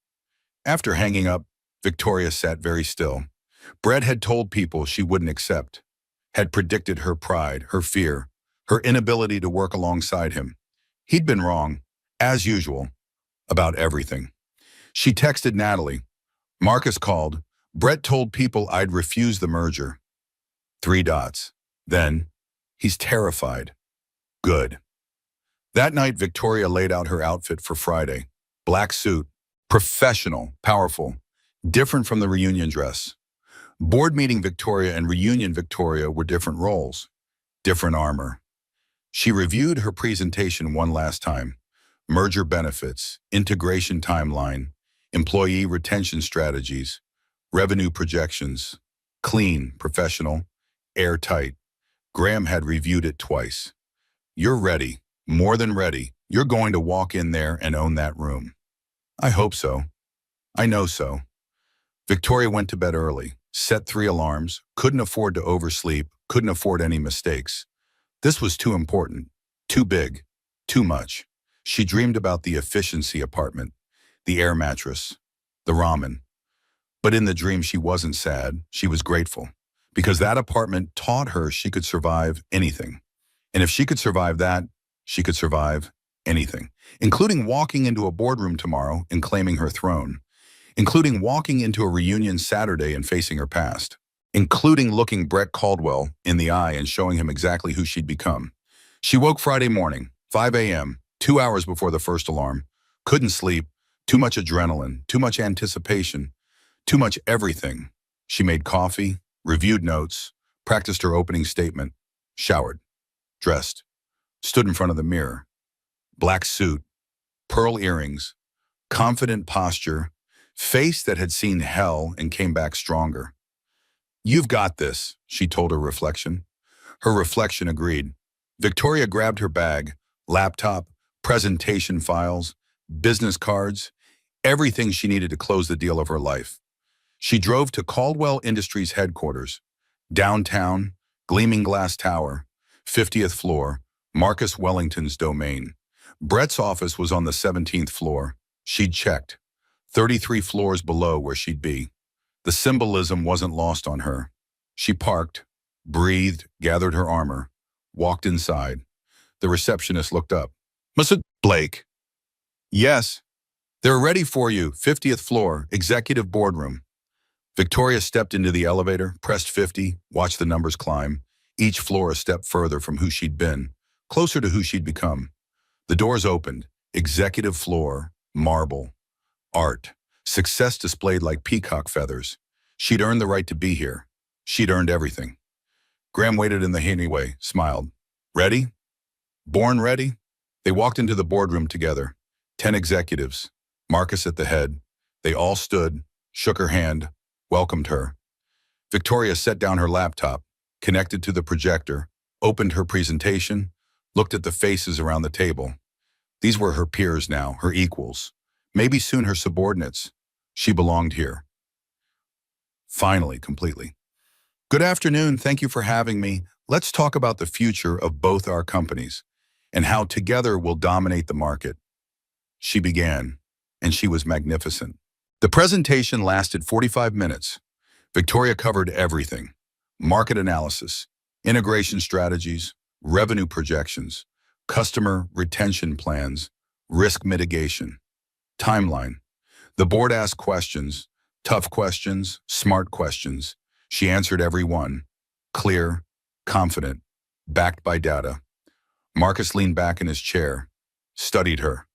After hanging up, Victoria sat very still. Brett had told people she wouldn't accept, had predicted her pride, her fear, her inability to work alongside him. He'd been wrong, as usual, about everything. She texted Natalie. Marcus called. Brett told people I'd refuse the merger. 3 dots. Then, he's terrified. Good. That night, Victoria laid out her outfit for Friday. Black suit, professional, powerful, different from the reunion dress. Board meeting Victoria and reunion Victoria were different roles, different armor. She reviewed her presentation one last time. Merger benefits, integration timeline, employee retention strategies, revenue projections, clean, professional, airtight. Graham had reviewed it twice. You're ready, more than ready. You're going to walk in there and own that room. I hope so. I know so. Victoria went to bed early, set 3 alarms, couldn't afford to oversleep, couldn't afford any mistakes. This was too important, too big, too much. She dreamed about the efficiency apartment, the air mattress, the ramen. But in the dream, she wasn't sad, she was grateful. Because that apartment taught her she could survive anything. And if she could survive that, she could survive anything, including walking into a boardroom tomorrow and claiming her throne, including walking into a reunion Saturday and facing her past, including looking Brett Caldwell in the eye and showing him exactly who she'd become. She woke Friday morning, 5 a.m., 2 hours before the first alarm, couldn't sleep, too much adrenaline, too much anticipation, too much everything. She made coffee, reviewed notes, practiced her opening statement, showered, dressed, stood in front of the mirror. Black suit, pearl earrings, confident posture, face that had seen hell and came back stronger. You've got this, she told her reflection. Her reflection agreed. Victoria grabbed her bag, laptop, presentation files, business cards, everything she needed to close the deal of her life. She drove to Caldwell Industries headquarters, downtown, gleaming glass tower, 50th floor, Marcus Wellington's domain. Brett's office was on the 17th floor. She'd checked. 33 floors below where she'd be. The symbolism wasn't lost on her. She parked, breathed, gathered her armor, walked inside. The receptionist looked up. Mr. Blake. Yes. They're ready for you, 50th floor, executive boardroom. Victoria stepped into the elevator, pressed 50, watched the numbers climb, each floor a step further from who she'd been, closer to who she'd become. The doors opened, executive floor, marble, art, success displayed like peacock feathers. She'd earned the right to be here. She'd earned everything. Graham waited in the hanyway, smiled. Ready? Born ready? They walked into the boardroom together. 10 executives, Marcus at the head. They all stood, shook her hand, welcomed her. Victoria set down her laptop, connected to the projector, opened her presentation, looked at the faces around the table. These were her peers now, her equals, maybe soon her subordinates. She belonged here. Finally, completely. Good afternoon. Thank you for having me. Let's talk about the future of both our companies and how together we'll dominate the market. She began, and she was magnificent. The presentation lasted 45 minutes. Victoria covered everything: market analysis, integration strategies, revenue projections, customer retention plans, risk mitigation, timeline. The board asked questions, tough questions, smart questions. She answered every one, clear, confident, backed by data. Marcus leaned back in his chair, studied her.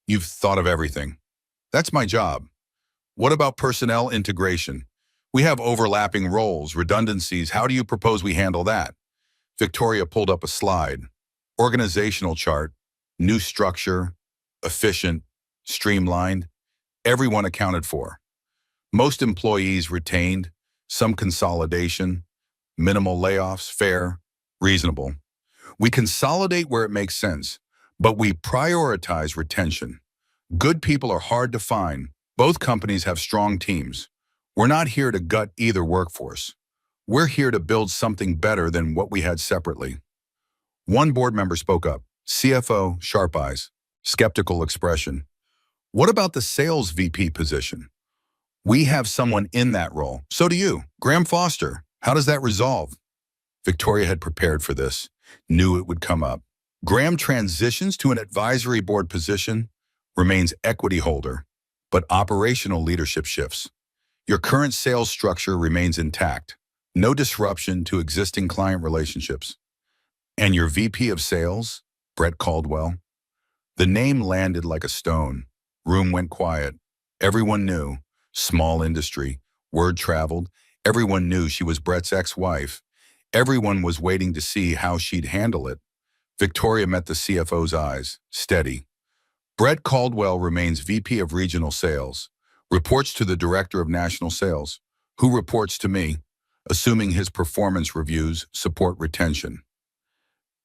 You've thought of everything. That's my job. What about personnel integration? We have overlapping roles, redundancies. How do you propose we handle that? Victoria pulled up a slide. Organizational chart, new structure, efficient, streamlined, everyone accounted for. Most employees retained, some consolidation, minimal layoffs, fair, reasonable. We consolidate where it makes sense, but we prioritize retention. Good people are hard to find. Both companies have strong teams. We're not here to gut either workforce. We're here to build something better than what we had separately. One board member spoke up, CFO, sharp eyes, skeptical expression. What about the sales VP position? We have someone in that role. So do you. Graham Foster. How does that resolve? Victoria had prepared for this, knew it would come up. Graham transitions to an advisory board position, remains equity holder, but operational leadership shifts. Your current sales structure remains intact. No disruption to existing client relationships. And your VP of sales, Brett Caldwell? The name landed like a stone. Room went quiet. Everyone knew. Small industry. Word traveled. Everyone knew she was Brett's ex-wife. Everyone was waiting to see how she'd handle it. Victoria met the CFO's eyes, steady. Brett Caldwell remains VP of Regional Sales, reports to the Director of National Sales, who reports to me, assuming his performance reviews support retention.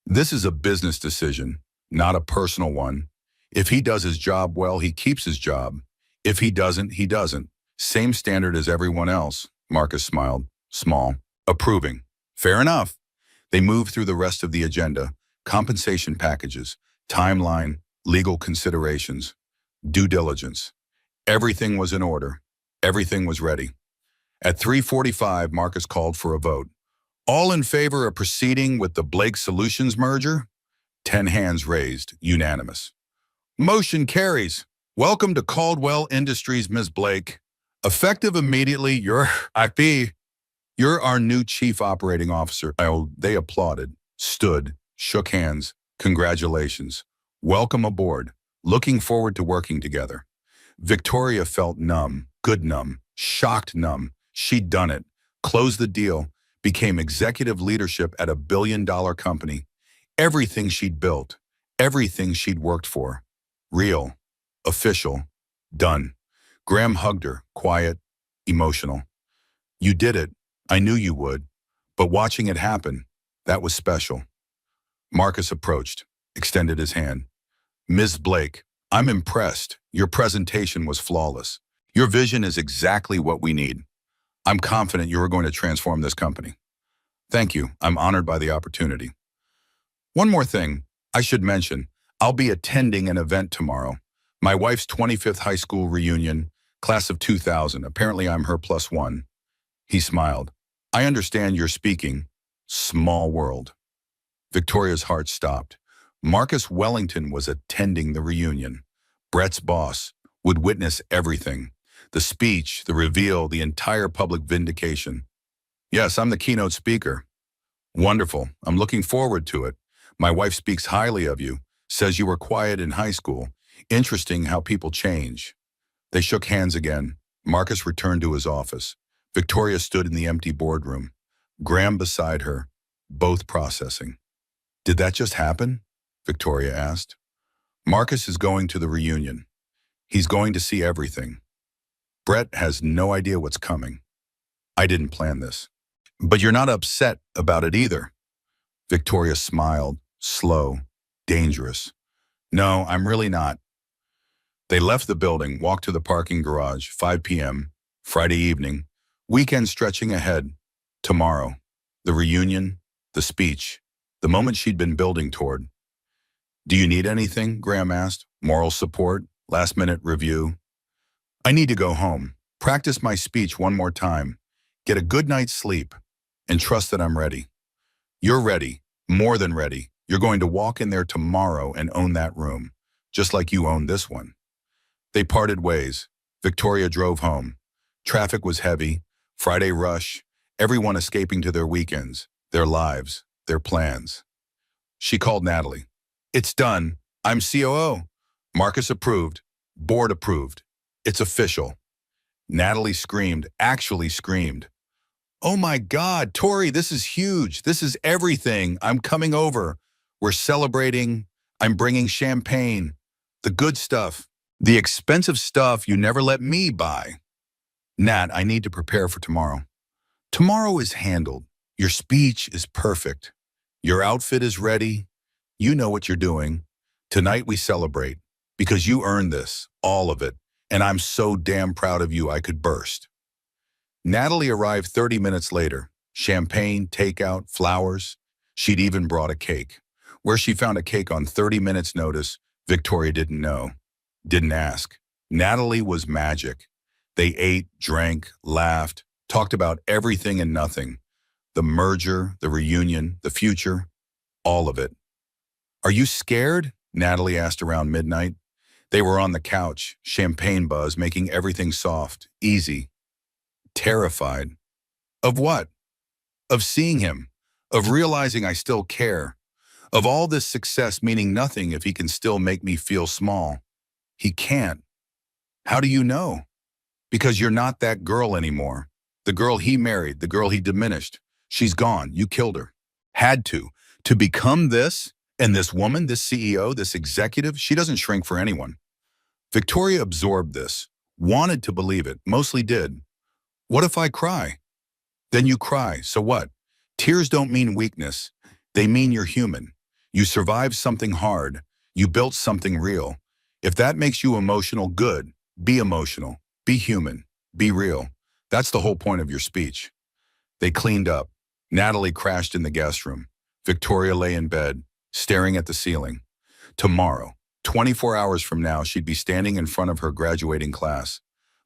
This is a business decision, not a personal one. If he does his job well, he keeps his job. If he doesn't, he doesn't. Same standard as everyone else. Marcus smiled, small, approving. Fair enough. They moved through the rest of the agenda: compensation packages, timeline, legal considerations, due diligence. Everything was in order. Everything was ready. At 3:45, Marcus called for a vote. All in favor of proceeding with the Blake Solutions merger? 10 hands raised, unanimous. Motion carries. Welcome to Caldwell Industries, Ms. Blake. Effective immediately, you're our new chief operating officer. They applauded, stood, shook hands. Congratulations. Welcome aboard. Looking forward to working together. Victoria felt numb, good numb, shocked numb. She'd done it. Closed the deal. Became executive leadership at a billion-dollar company. Everything she'd built, everything she'd worked for. Real, official, done. Graham hugged her, quiet, emotional. You did it. I knew you would. But watching it happen, that was special. Marcus approached, extended his hand. Ms. Blake, I'm impressed. Your presentation was flawless. Your vision is exactly what we need. I'm confident you are going to transform this company. Thank you. I'm honored by the opportunity. One more thing I should mention. I'll be attending an event tomorrow. My wife's 25th high school reunion, class of 2000. Apparently I'm her +1. He smiled. I understand you're speaking. Small world. Victoria's heart stopped. Marcus Wellington was attending the reunion. Brett's boss would witness everything. The speech, the reveal, the entire public vindication. Yes, I'm the keynote speaker. Wonderful. I'm looking forward to it. My wife speaks highly of you, says you were quiet in high school. Interesting how people change. They shook hands again. Marcus returned to his office. Victoria stood in the empty boardroom. Graham beside her, both processing. Did that just happen? Victoria asked. Marcus is going to the reunion. He's going to see everything. Brett has no idea what's coming. I didn't plan this. But you're not upset about it either. Victoria smiled, slow, dangerous. No, I'm really not. They left the building, walked to the parking garage, 5 p.m., Friday evening. Weekend stretching ahead. Tomorrow. The reunion. The speech. The moment she'd been building toward. Do you need anything? Graham asked. Moral support? Last-minute review? I need to go home. Practice my speech one more time. Get a good night's sleep. And trust that I'm ready. You're ready. More than ready. You're going to walk in there tomorrow and own that room. Just like you own this one. They parted ways. Victoria drove home. Traffic was heavy. Friday rush. Everyone escaping to their weekends, their lives, their plans. She called Natalie. It's done. I'm COO. Marcus approved. Board approved. It's official. Natalie screamed, actually screamed. Oh my God, Tori, this is huge. This is everything. I'm coming over. We're celebrating. I'm bringing champagne. The good stuff. The expensive stuff you never let me buy. Nat, I need to prepare for tomorrow. Tomorrow is handled. Your speech is perfect. Your outfit is ready. You know what you're doing. Tonight we celebrate because you earned this, all of it, and I'm so damn proud of you I could burst. Natalie arrived 30 minutes later. Champagne, takeout, flowers. She'd even brought a cake. Where she found a cake on 30 minutes notice, Victoria didn't know. Didn't ask. Natalie was magic. They ate, drank, laughed, talked about everything and nothing. The merger, the reunion, the future, all of it. Are you scared? Natalie asked around midnight. They were on the couch, champagne buzz, making everything soft, easy. Terrified. Of what? Of seeing him. Of realizing I still care. Of all this success meaning nothing if he can still make me feel small. He can't. How do you know? Because you're not that girl anymore. The girl he married, the girl he diminished. She's gone. You killed her. Had to. To become this, and this woman, this CEO, this executive, she doesn't shrink for anyone. Victoria absorbed this, wanted to believe it, mostly did. What if I cry? Then you cry, so what? Tears don't mean weakness. They mean you're human. You survived something hard. You built something real. If that makes you emotional, good. Be emotional. Be human. Be real. That's the whole point of your speech. They cleaned up. Natalie crashed in the guest room. Victoria lay in bed, staring at the ceiling. Tomorrow, 24 hours from now, she'd be standing in front of her graduating class.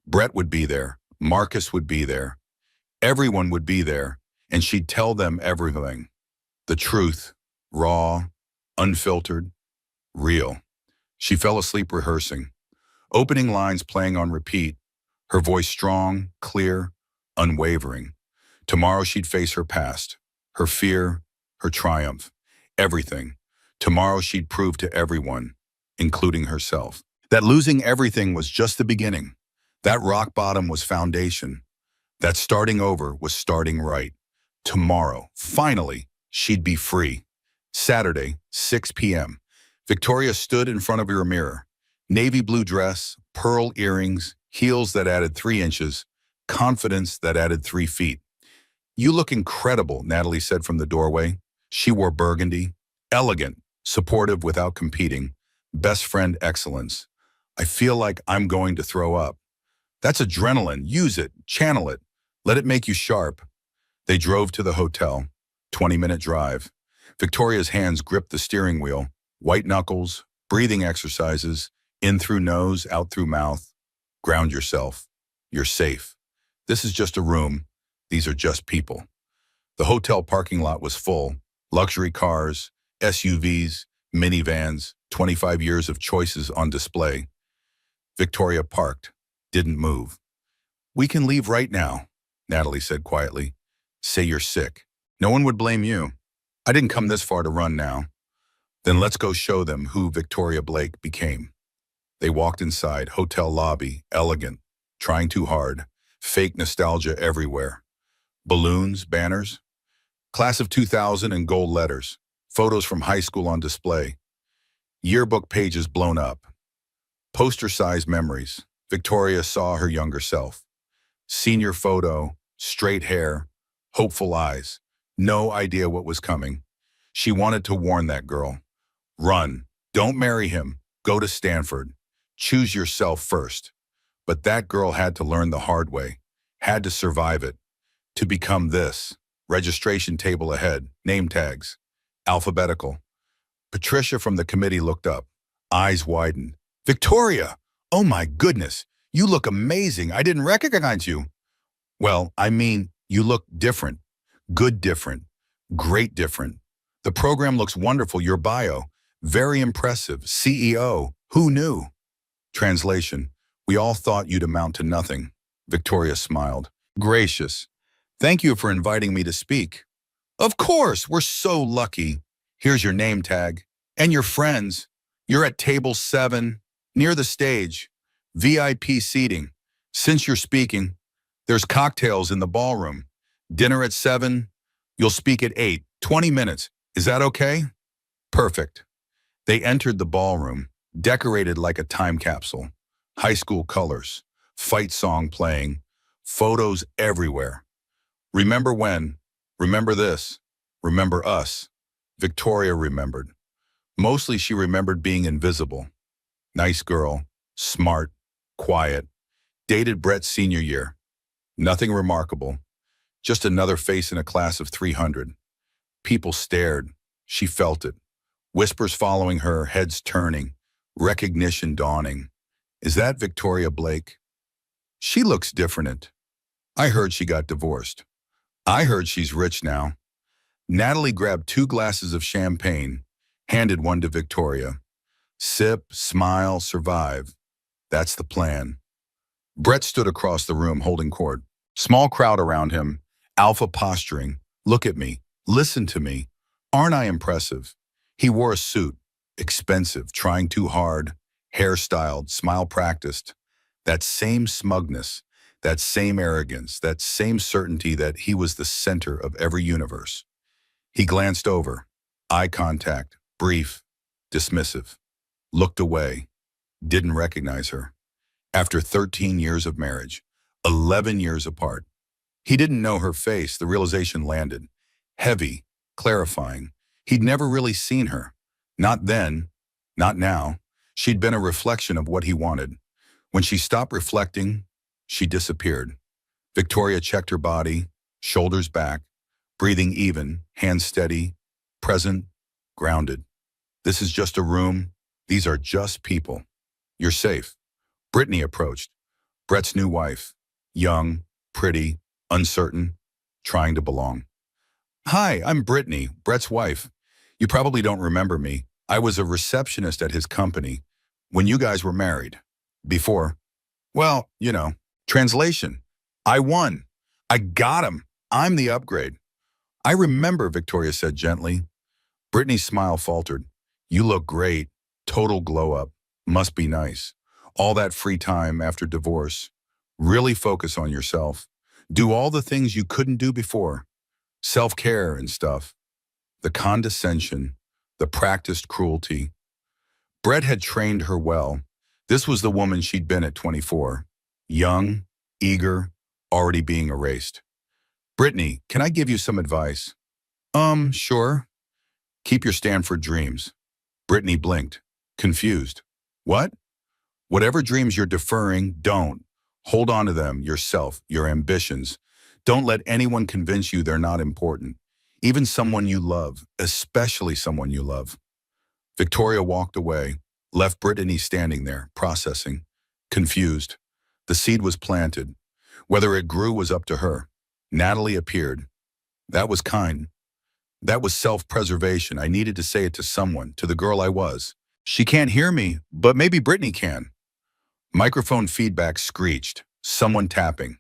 Brett would be there. Marcus would be there. Everyone would be there, and she'd tell them everything. The truth, raw, unfiltered, real. She fell asleep rehearsing. Opening lines playing on repeat, her voice strong, clear, unwavering. Tomorrow she'd face her past, her fear, her triumph, everything. Tomorrow she'd prove to everyone, including herself, that losing everything was just the beginning. That rock bottom was foundation. That starting over was starting right. Tomorrow, finally, she'd be free. Saturday, 6 p.m. Victoria stood in front of her mirror. Navy blue dress, pearl earrings, heels that added 3 inches, confidence that added 3 feet. You look incredible, Natalie said from the doorway. She wore burgundy, elegant, supportive without competing, best friend excellence. I feel like I'm going to throw up. That's adrenaline. Use it, channel it, let it make you sharp. They drove to the hotel, 20-minute drive. Victoria's hands gripped the steering wheel, white knuckles, breathing exercises, in through nose, out through mouth. Ground yourself. You're safe. This is just a room. These are just people. The hotel parking lot was full. Luxury cars, SUVs, minivans, 25 years of choices on display. Victoria parked, didn't move. We can leave right now, Natalie said quietly. Say you're sick. No one would blame you. I didn't come this far to run now. Then let's go show them who Victoria Blake became. They walked inside, hotel lobby, elegant, trying too hard, fake nostalgia everywhere. Balloons, banners, class of 2000 in gold letters, photos from high school on display, yearbook pages blown up, poster-sized memories. Victoria saw her younger self. Senior photo, straight hair, hopeful eyes, no idea what was coming. She wanted to warn that girl. Run, don't marry him, go to Stanford. Choose yourself first. But that girl had to learn the hard way. Had to survive it. To become this. Registration table ahead. Name tags. Alphabetical. Patricia from the committee looked up. Eyes widened. Victoria! Oh my goodness! You look amazing. I didn't recognize you. Well, I mean, you look different. Good different. Great different. The program looks wonderful. Your bio. Very impressive. CEO. Who knew? Translation. We all thought you'd amount to nothing. Victoria smiled. Gracious. Thank you for inviting me to speak. Of course, we're so lucky. Here's your name tag. And your friends. You're at table 7, near the stage. VIP seating. Since you're speaking, there's cocktails in the ballroom. Dinner at 7. You'll speak at 8. 20 minutes. Is that okay? Perfect. They entered the ballroom, decorated like a time capsule. High school colors, fight song playing, photos everywhere. Remember when? Remember this? Remember us? Victoria remembered. Mostly she remembered being invisible. Nice girl, smart, quiet. Dated Brett's senior year. Nothing remarkable. Just another face in a class of 300. People stared. She felt it. Whispers following her, heads turning. Recognition dawning. Is that Victoria Blake? She looks different. I heard she got divorced. I heard she's rich now. Natalie grabbed 2 glasses of champagne, handed one to Victoria. Sip, smile, survive. That's the plan. Brett stood across the room holding court. Small crowd around him, alpha posturing. Look at me. Listen to me. Aren't I impressive? He wore a suit, expensive, trying too hard, hairstyled, smile practiced. That same smugness, that same arrogance, that same certainty that he was the center of every universe. He glanced over, eye contact, brief, dismissive, looked away, didn't recognize her. After 13 years of marriage, 11 years apart, he didn't know her face. The realization landed. Heavy, clarifying. He'd never really seen her. Not then, not now. She'd been a reflection of what he wanted. When she stopped reflecting, she disappeared. Victoria checked her body, shoulders back, breathing even, hands steady, present, grounded. This is just a room. These are just people. You're safe. Brittany approached. Brett's new wife. Young, pretty, uncertain, trying to belong. Hi, I'm Brittany, Brett's wife. You probably don't remember me. I was a receptionist at his company when you guys were married. Before. Well, Translation. I won. I got him. I'm the upgrade. I remember, Victoria said gently. Brittany's smile faltered. You look great. Total glow up. Must be nice. All that free time after divorce. Really focus on yourself. Do all the things you couldn't do before. Self-care and stuff. The condescension, the practiced cruelty. Brett had trained her well. This was the woman she'd been at 24. Young, eager, already being erased. Brittany, can I give you some advice? Sure. Keep your Stanford dreams. Brittany blinked, confused. What? Whatever dreams you're deferring, don't. Hold on to them, yourself, your ambitions. Don't let anyone convince you they're not important. Even someone you love, especially someone you love. Victoria walked away, left Brittany standing there, processing, confused. The seed was planted. Whether it grew was up to her. Natalie appeared. That was kind. That was self-preservation. I needed to say it to someone, to the girl I was. She can't hear me, but maybe Brittany can. Microphone feedback screeched. Someone tapping.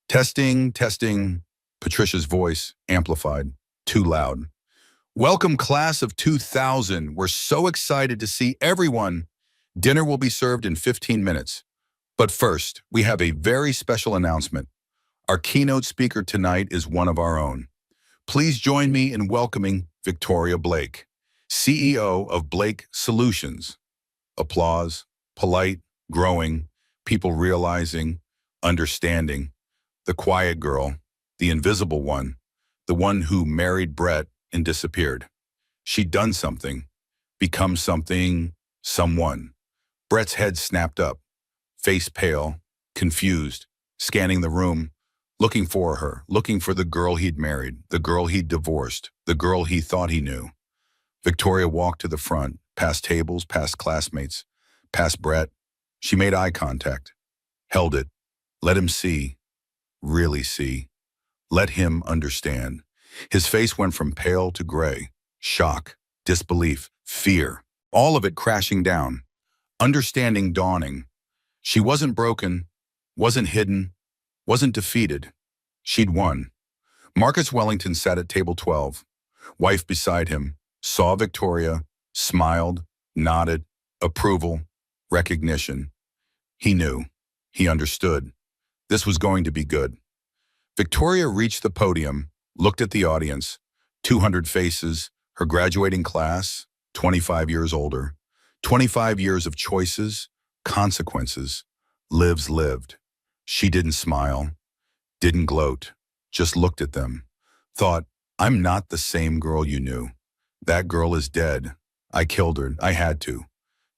Testing, testing. Patricia's voice amplified. Too loud. Welcome, class of 2000. We're so excited to see everyone. Dinner will be served in 15 minutes. But first, we have a very special announcement. Our keynote speaker tonight is one of our own. Please join me in welcoming Victoria Blake, CEO of Blake Solutions. Applause, polite, growing, people realizing, understanding. The quiet girl, the invisible one, the one who married Brett and disappeared. She'd done something, become something, someone. Brett's head snapped up, face pale, confused, scanning the room. looking for her, looking for the girl he'd married, the girl he'd divorced, the girl he thought he knew. Victoria walked to the front, past tables, past classmates, past Brett. She made eye contact, held it, let him see, really see, let him understand. His face went from pale to gray, shock, disbelief, fear, all of it crashing down, understanding dawning. She wasn't broken, wasn't hidden, wasn't defeated. She'd won. Marcus Wellington sat at table 12, wife beside him, saw Victoria, smiled, nodded, approval, recognition. He knew. He understood. This was going to be good. Victoria reached the podium, looked at the audience, 200 faces, her graduating class, 25 years older, 25 years of choices, consequences, lives lived. She didn't smile, didn't gloat, just looked at them, thought, I'm not the same girl you knew. That girl is dead. I killed her. I had to.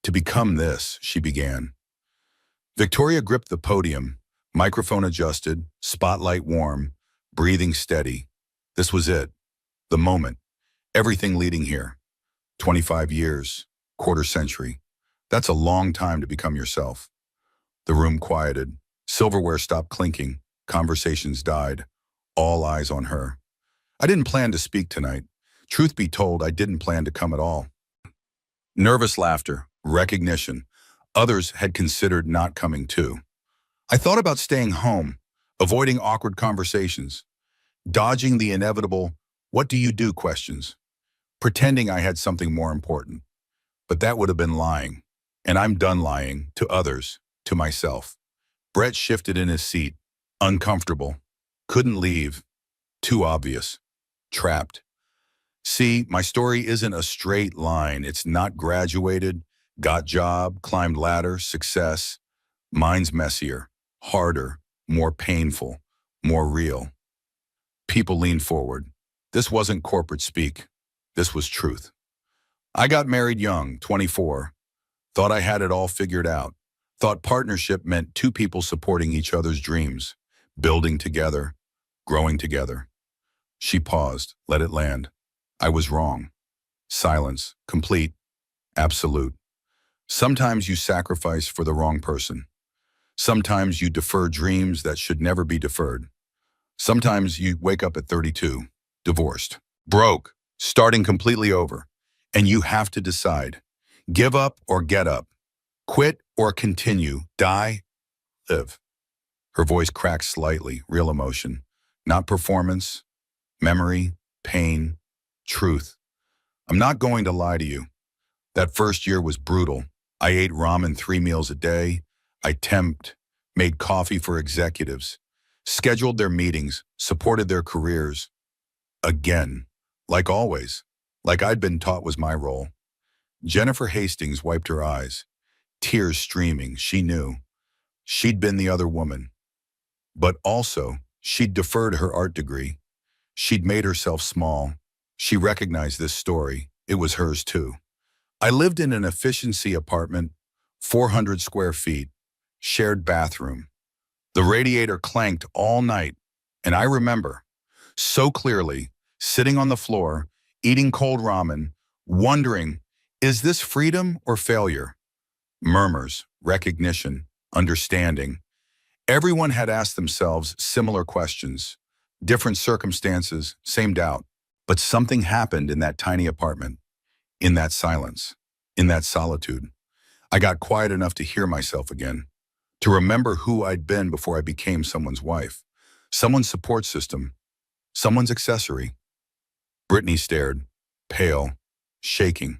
To become this, she began. Victoria gripped the podium, microphone adjusted, spotlight warm, breathing steady. This was it. The moment. Everything leading here. 25 years, quarter century. That's a long time to become yourself. The room quieted. Silverware stopped clinking. Conversations died. All eyes on her. I didn't plan to speak tonight. Truth be told, I didn't plan to come at all. Nervous laughter, recognition. Others had considered not coming too. I thought about staying home, avoiding awkward conversations, dodging the inevitable, what do you do questions, pretending I had something more important. But that would have been lying. And I'm done lying to others, to myself. Brett shifted in his seat, uncomfortable, couldn't leave, too obvious, trapped. See, my story isn't a straight line. It's not graduated, got job, climbed ladder, success. Mine's messier, harder, more painful, more real. People leaned forward. This wasn't corporate speak. This was truth. I got married young, 24. Thought I had it all figured out. Thought partnership meant two people supporting each other's dreams, building together, growing together. She paused, let it land. I was wrong. Silence, complete, absolute. Sometimes you sacrifice for the wrong person. Sometimes you defer dreams that should never be deferred. Sometimes you wake up at 32, divorced, broke, starting completely over, and you have to decide, give up or get up, quit or continue, die, live. Her voice cracked slightly, real emotion, not performance, memory, pain, truth. I'm not going to lie to you. That first year was brutal. I ate ramen 3 meals a day. I temped, made coffee for executives, scheduled their meetings, supported their careers. Again, like always, like I'd been taught was my role. Jennifer Hastings wiped her eyes, tears streaming. She knew. She'd been the other woman. But also, she'd deferred her art degree. She'd made herself small. She recognized this story. It was hers too. I lived in an efficiency apartment, 400 square feet, shared bathroom. The radiator clanked all night, and I remember, so clearly, sitting on the floor, eating cold ramen, wondering, is this freedom or failure? Murmurs, recognition, understanding. Everyone had asked themselves similar questions, different circumstances, same doubt. But something happened in that tiny apartment, in that silence, in that solitude. I got quiet enough to hear myself again, to remember who I'd been before I became someone's wife, someone's support system, someone's accessory. Brittany stared, pale, shaking.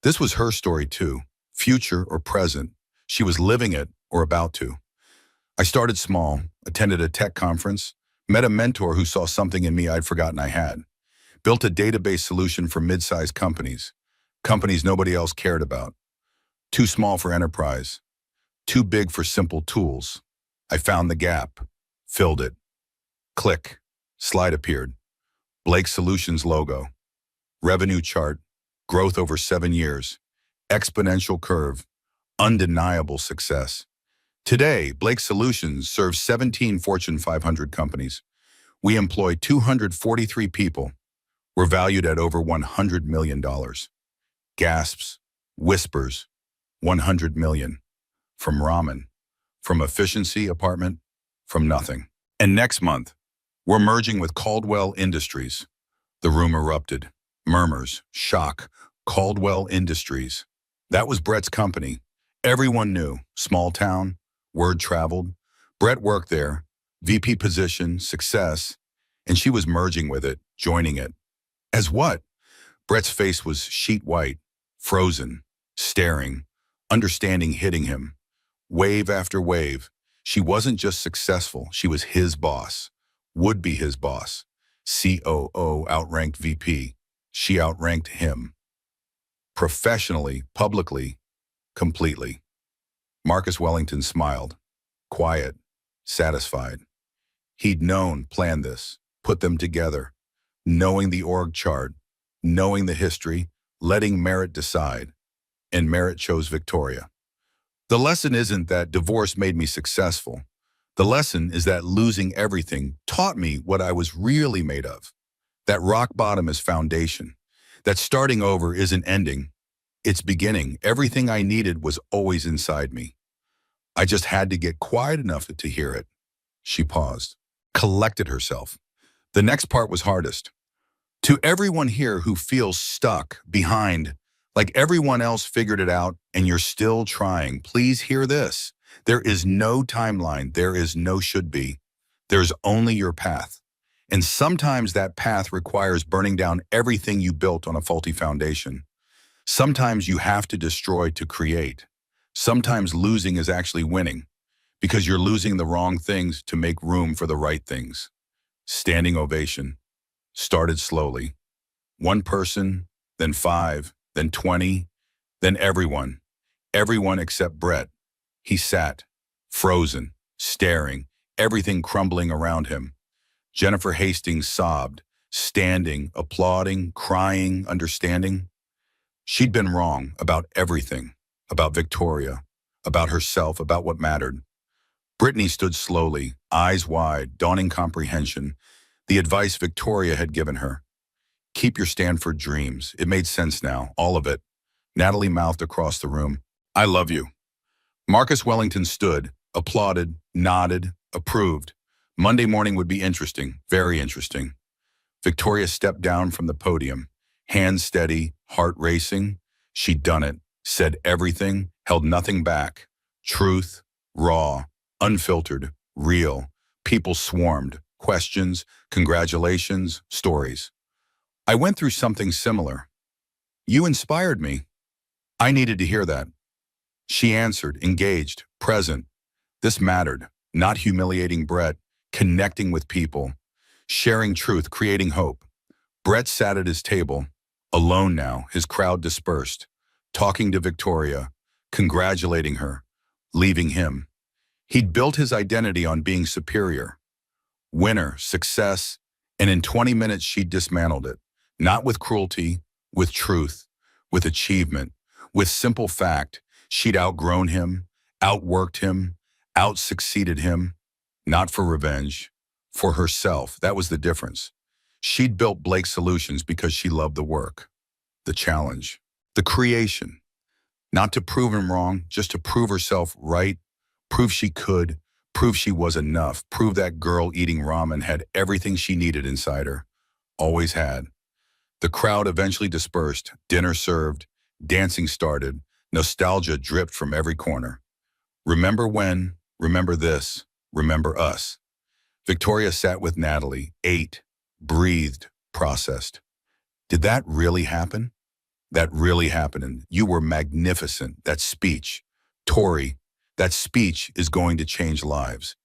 This was her story too, future or present. She was living it or about to. I started small, attended a tech conference, met a mentor who saw something in me I'd forgotten I had. Built a database solution for mid-sized companies, companies nobody else cared about. Too small for enterprise, too big for simple tools. I found the gap, filled it. Click, slide appeared. Blake Solutions logo. Revenue chart, growth over 7 years. Exponential curve, undeniable success. Today, Blake Solutions serves 17 Fortune 500 companies. We employ 243 people. We're valued at over $100 million. Gasps, whispers, 100 million. From ramen, from efficiency apartment, from nothing. And next month, we're merging with Caldwell Industries. The room erupted. Murmurs, shock, Caldwell Industries. That was Brett's company. Everyone knew. Small town, word traveled. Brett worked there, VP position, success, and she was merging with it, joining it. As what? Brett's face was sheet white, frozen, staring, understanding hitting him. Wave after wave. She wasn't just successful, she was his boss. Would be his boss. COO outranked VP. She outranked him. Professionally, publicly, completely. Marcus Wellington smiled. Quiet, satisfied. He'd known, planned this, put them together. Knowing the org chart, knowing the history, letting merit decide. And merit chose Victoria. The lesson isn't that divorce made me successful. The lesson is that losing everything taught me what I was really made of. That rock bottom is foundation. That starting over isn't ending. It's beginning. Everything I needed was always inside me. I just had to get quiet enough to hear it. She paused, collected herself. The next part was hardest. To everyone here who feels stuck, behind, like everyone else figured it out and you're still trying, please hear this. There is no timeline. There is no should be. There's only your path. And sometimes that path requires burning down everything you built on a faulty foundation. Sometimes you have to destroy to create. Sometimes losing is actually winning because you're losing the wrong things to make room for the right things. Standing ovation. Started slowly. One person, then 5, then 20, then everyone. Everyone except Brett. He sat, frozen, staring, everything crumbling around him. Jennifer Hastings sobbed, standing, applauding, crying, understanding. She'd been wrong about everything, about Victoria, about herself, about what mattered. Brittany stood slowly, eyes wide, dawning comprehension. The advice Victoria had given her. Keep your Stanford dreams. It made sense now, all of it. Natalie mouthed across the room. I love you. Marcus Wellington stood, applauded, nodded, approved. Monday morning would be interesting, very interesting. Victoria stepped down from the podium, hands steady, heart racing. She'd done it, said everything, held nothing back. Truth, raw, unfiltered, real. People swarmed, questions, congratulations, stories. I went through something similar. You inspired me. I needed to hear that. She answered, engaged, present. This mattered, not humiliating Brett, connecting with people, sharing truth, creating hope. Brett sat at his table, alone now, his crowd dispersed, talking to Victoria, congratulating her, leaving him. He'd built his identity on being superior. Winner, success, and in 20 minutes she'd dismantled it. Not with cruelty, with truth, with achievement, with simple fact. She'd outgrown him, outworked him, out-succeeded him. Not for revenge, for herself. That was the difference. She'd built Blake Solutions because she loved the work, the challenge, the creation. Not to prove him wrong, just to prove herself right, prove she could, prove she was enough, prove that girl eating ramen had everything she needed inside her. Always had. The crowd eventually dispersed, dinner served, dancing started, nostalgia dripped from every corner. Remember when, remember this, remember us. Victoria sat with Natalie, ate, breathed, processed. Did that really happen? That really happened, and you were magnificent. That speech. Tori, that speech is going to change lives.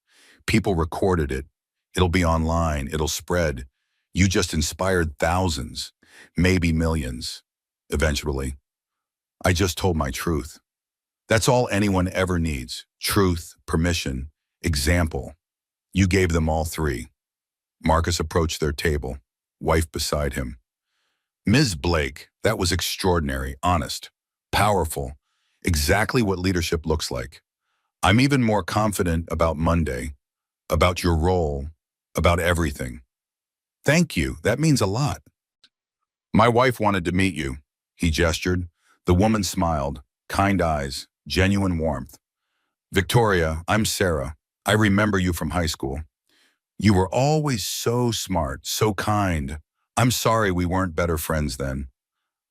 People recorded it. It'll be online. It'll spread. You just inspired thousands, maybe millions, eventually. I just told my truth. That's all anyone ever needs. Truth, permission, example. You gave them all 3. Marcus approached their table, wife beside him. Ms. Blake, that was extraordinary, honest, powerful, exactly what leadership looks like. I'm even more confident about Monday, about your role, about everything. Thank you. That means a lot. My wife wanted to meet you, he gestured. The woman smiled, kind eyes, genuine warmth. Victoria, I'm Sarah. I remember you from high school. You were always so smart, so kind. I'm sorry we weren't better friends then.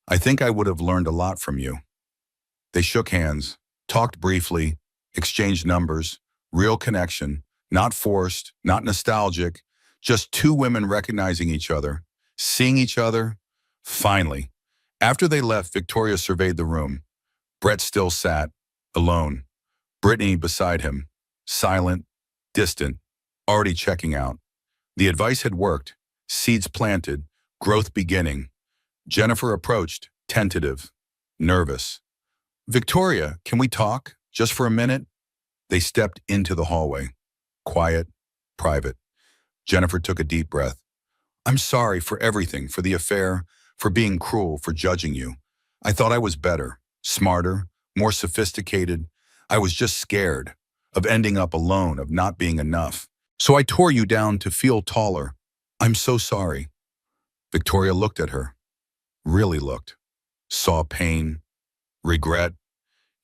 I think I would have learned a lot from you. They shook hands, talked briefly, exchanged numbers, real connection, not forced, not nostalgic, just two women recognizing each other, seeing each other. Finally, after they left, Victoria surveyed the room. Brett still sat, alone. Brittany beside him, silent, distant, already checking out. The advice had worked, seeds planted, growth beginning. Jennifer approached, tentative, nervous. Victoria, can we talk? Just for a minute? They stepped into the hallway. Quiet, private. Jennifer took a deep breath. I'm sorry for everything, for the affair, for being cruel, for judging you. I thought I was better, smarter, more sophisticated. I was just scared of ending up alone, of not being enough. So I tore you down to feel taller. I'm so sorry. Victoria looked at her, really looked, saw pain, regret,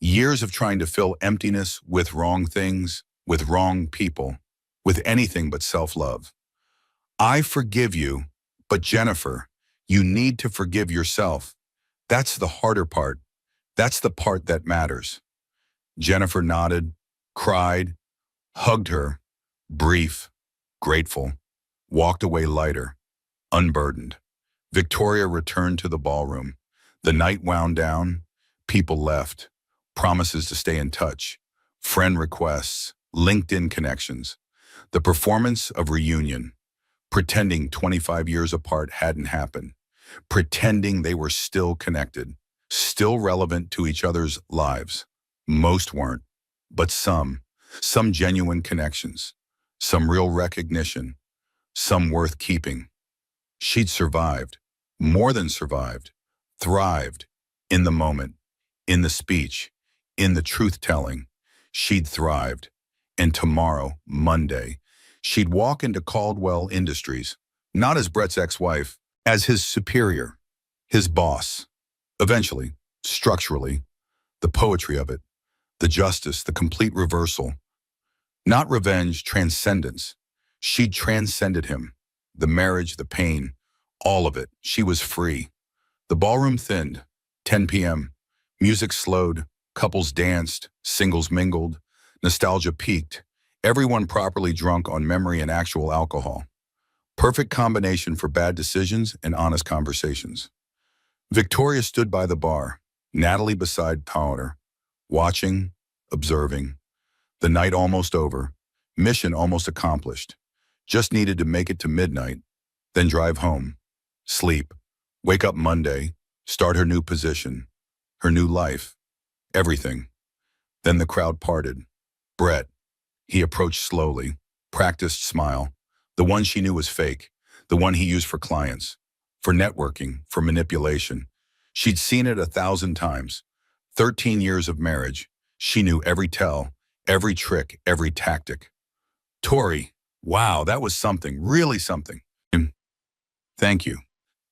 years of trying to fill emptiness with wrong things, with wrong people, with anything but self-love. I forgive you, but Jennifer, you need to forgive yourself. That's the harder part. That's the part that matters. Jennifer nodded, cried, hugged her, brief, grateful, walked away lighter, unburdened. Victoria returned to the ballroom. The night wound down, people left, promises to stay in touch, friend requests, LinkedIn connections. The performance of reunion, pretending 25 years apart hadn't happened, pretending they were still connected, still relevant to each other's lives. Most weren't, but some genuine connections, some real recognition, some worth keeping. She'd survived, more than survived, thrived, in the moment, in the speech, in the truth-telling. She'd thrived. And tomorrow, Monday, she'd walk into Caldwell Industries, not as Brett's ex-wife, as his superior, his boss. Eventually, structurally, the poetry of it, the justice, the complete reversal. Not revenge, transcendence. She'd transcended him. The marriage, the pain, all of it. She was free. The ballroom thinned. 10 p.m. Music slowed. Couples danced. Singles mingled. Nostalgia peaked. Everyone properly drunk on memory and actual alcohol. Perfect combination for bad decisions and honest conversations. Victoria stood by the bar, Natalie beside Powder, watching, observing. The night almost over, mission almost accomplished. Just needed to make it to midnight, then drive home, sleep, wake up Monday, start her new position, her new life, everything. Then the crowd parted. Brett, he approached slowly, practiced smile, the one she knew was fake, the one he used for clients, for networking, for manipulation. She'd seen it 1,000 times. 13 years of marriage. She knew every tell, every trick, every tactic. Tori, wow, that was something, really something. Thank you.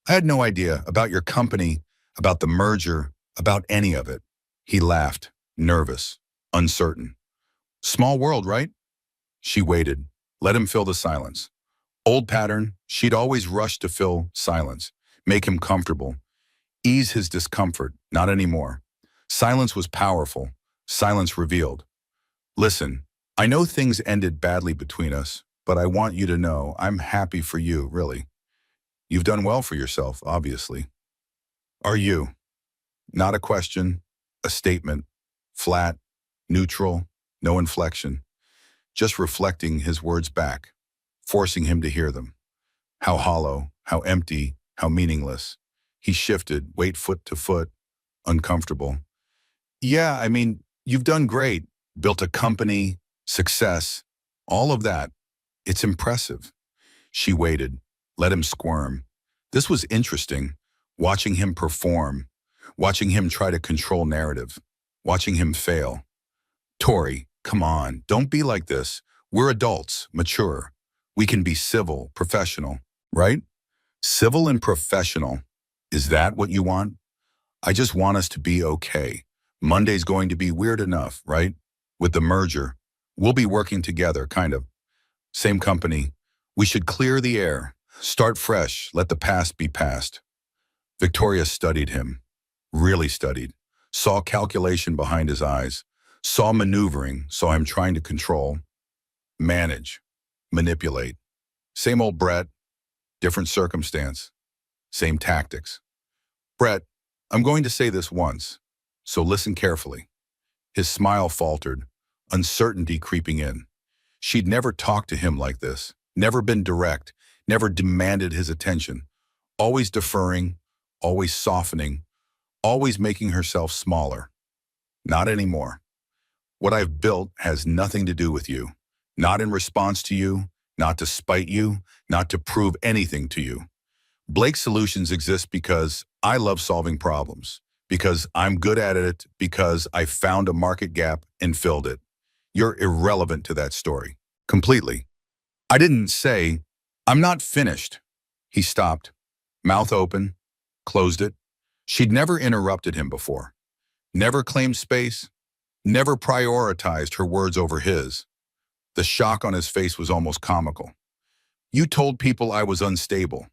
I had no idea about your company, about the merger, about any of it. He laughed, nervous, uncertain. Small world, right? She waited, let him fill the silence. Old pattern, she'd always rush to fill silence, make him comfortable, ease his discomfort, not anymore. Silence was powerful. Silence revealed. Listen, I know things ended badly between us, but I want you to know I'm happy for you, really. You've done well for yourself, obviously. Are you? Not a question, a statement. Flat, neutral, no inflection. Just reflecting his words back, forcing him to hear them. How hollow, how empty, how meaningless. He shifted, weight foot to foot, uncomfortable. Yeah, I mean, you've done great. Built a company, success, all of that. It's impressive. She waited, let him squirm. This was interesting, watching him perform, watching him try to control narrative, watching him fail. Tori, Come on, don't be like this. We're adults, mature. We can be civil, professional, right? Civil and professional. Is that what you want? I just want us to be okay. Monday's going to be weird enough, right? With the merger, we'll be working together, kind of. Same company. We should clear the air. Start fresh. Let the past be past. Victoria studied him. Really studied. Saw calculation behind his eyes. Saw maneuvering. Saw him trying to control, manage, manipulate. Same old Brett, different circumstance. Same tactics. Brett, I'm going to say this once, so listen carefully. His smile faltered, uncertainty creeping in. She'd never talked to him like this, never been direct, never demanded his attention, always deferring, always softening, always making herself smaller. Not anymore. What I've built has nothing to do with you. Not in response to you, not to spite you, not to prove anything to you. Blake Solutions exists because I love solving problems, because I'm good at it, because I found a market gap and filled it. You're irrelevant to that story. Completely. I didn't say, I'm not finished. He stopped, mouth open, closed it. She'd never interrupted him before. Never claimed space, never prioritized her words over his. The shock on his face was almost comical. You told people I was unstable,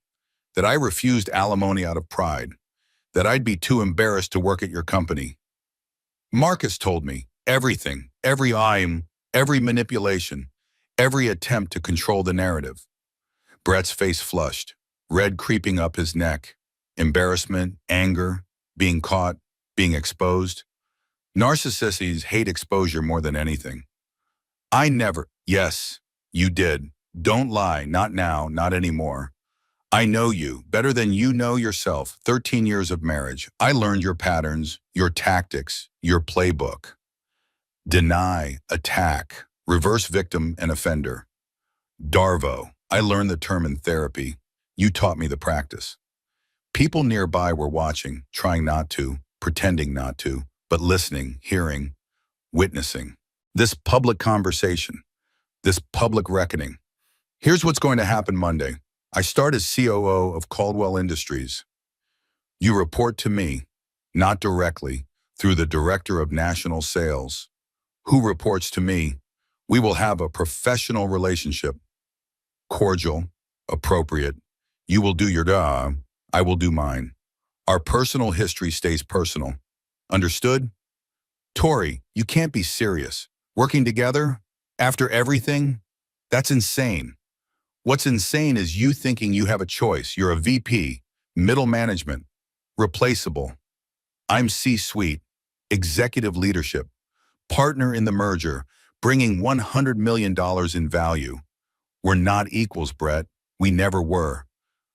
that I refused alimony out of pride, that I'd be too embarrassed to work at your company. Marcus told me everything, every manipulation, every attempt to control the narrative. Brett's face flushed, red creeping up his neck. Embarrassment, anger, being caught, being exposed. Narcissists hate exposure more than anything. Yes, you did. Don't lie, not now, not anymore. I know you better than you know yourself. 13 years of marriage. I learned your patterns, your tactics, your playbook. Deny, attack, reverse victim and offender. Darvo. I learned the term in therapy. You taught me the practice. People nearby were watching, trying not to, pretending not to, but listening, hearing, witnessing. This public conversation, this public reckoning. Here's what's going to happen Monday. I start as COO of Caldwell Industries. You report to me, not directly, through the Director of National Sales. Who reports to me? We will have a professional relationship. Cordial, appropriate. You will do your job, I will do mine. Our personal history stays personal. Understood? Tori, you can't be serious. Working together? After everything? That's insane. What's insane is you thinking you have a choice. You're a VP, middle management, replaceable. I'm C-suite, executive leadership, partner in the merger, bringing $100 million in value. We're not equals, Brett. We never were.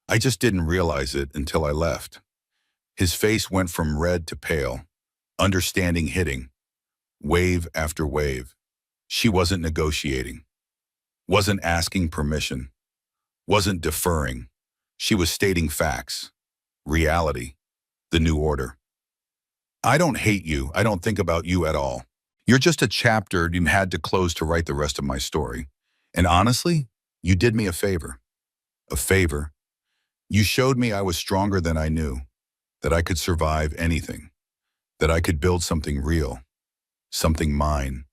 I just didn't realize it until I left. His face went from red to pale, understanding hitting, wave after wave. She wasn't negotiating, wasn't asking permission, wasn't deferring. She was stating facts, reality, the new order. I don't hate you. I don't think about you at all. You're just a chapter you had to close to write the rest of my story. And honestly, you did me a favor. A favor. You showed me I was stronger than I knew, that I could survive anything, that I could build something real, something mine,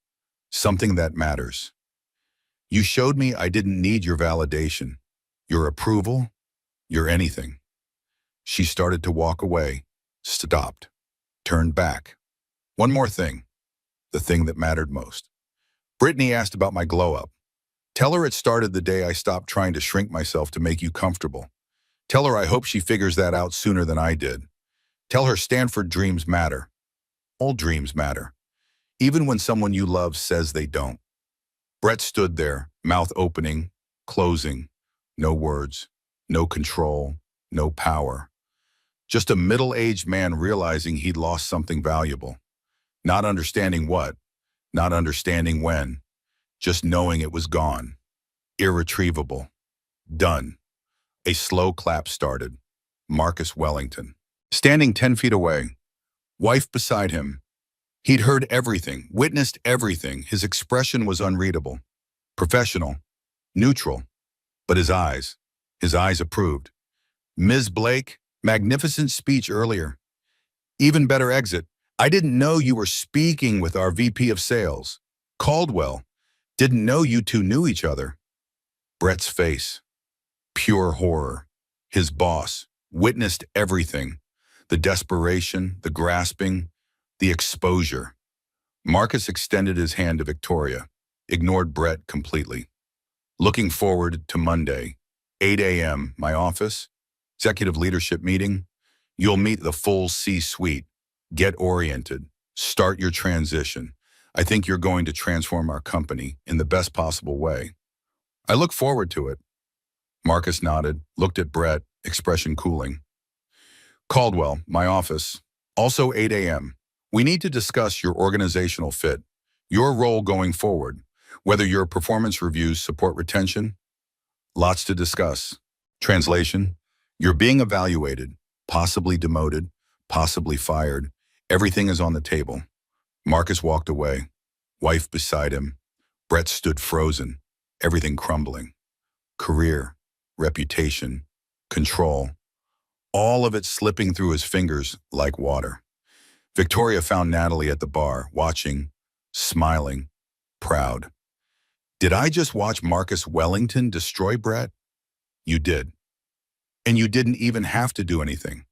something that matters. You showed me I didn't need your validation, your approval, your anything. She started to walk away, stopped, turned back. One more thing, the thing that mattered most. Brittany asked about my glow-up. Tell her it started the day I stopped trying to shrink myself to make you comfortable. Tell her I hope she figures that out sooner than I did. Tell her Stanford dreams matter. All dreams matter. Even when someone you love says they don't. Brett stood there, mouth opening, closing. No words, no control, no power. Just a middle-aged man realizing he'd lost something valuable. Not understanding what, not understanding when. Just knowing it was gone. Irretrievable. Done. A slow clap started. Marcus Wellington. Standing 10 feet away. Wife beside him. He'd heard everything, witnessed everything. His expression was unreadable, professional, neutral, but his eyes approved. Ms. Blake, magnificent speech earlier. Even better exit. I didn't know you were speaking with our VP of sales. Caldwell, didn't know you two knew each other. Brett's face, pure horror. His boss, witnessed everything. The desperation, the grasping, the exposure. Marcus extended his hand to Victoria, ignored Brett completely. Looking forward to Monday, 8 a.m., my office, executive leadership meeting. You'll meet the full C-suite. Get oriented. Start your transition. I think you're going to transform our company in the best possible way. I look forward to it. Marcus nodded, looked at Brett, expression cooling. Caldwell, my office. Also 8 a.m. We need to discuss your organizational fit, your role going forward, whether your performance reviews support retention. Lots to discuss. Translation, you're being evaluated, possibly demoted, possibly fired. Everything is on the table. Marcus walked away, wife beside him. Brett stood frozen, everything crumbling. Career, reputation, control, all of it slipping through his fingers like water. Victoria found Natalie at the bar, watching, smiling, proud. Did I just watch Marcus Wellington destroy Brett? You did. And you didn't even have to do anything.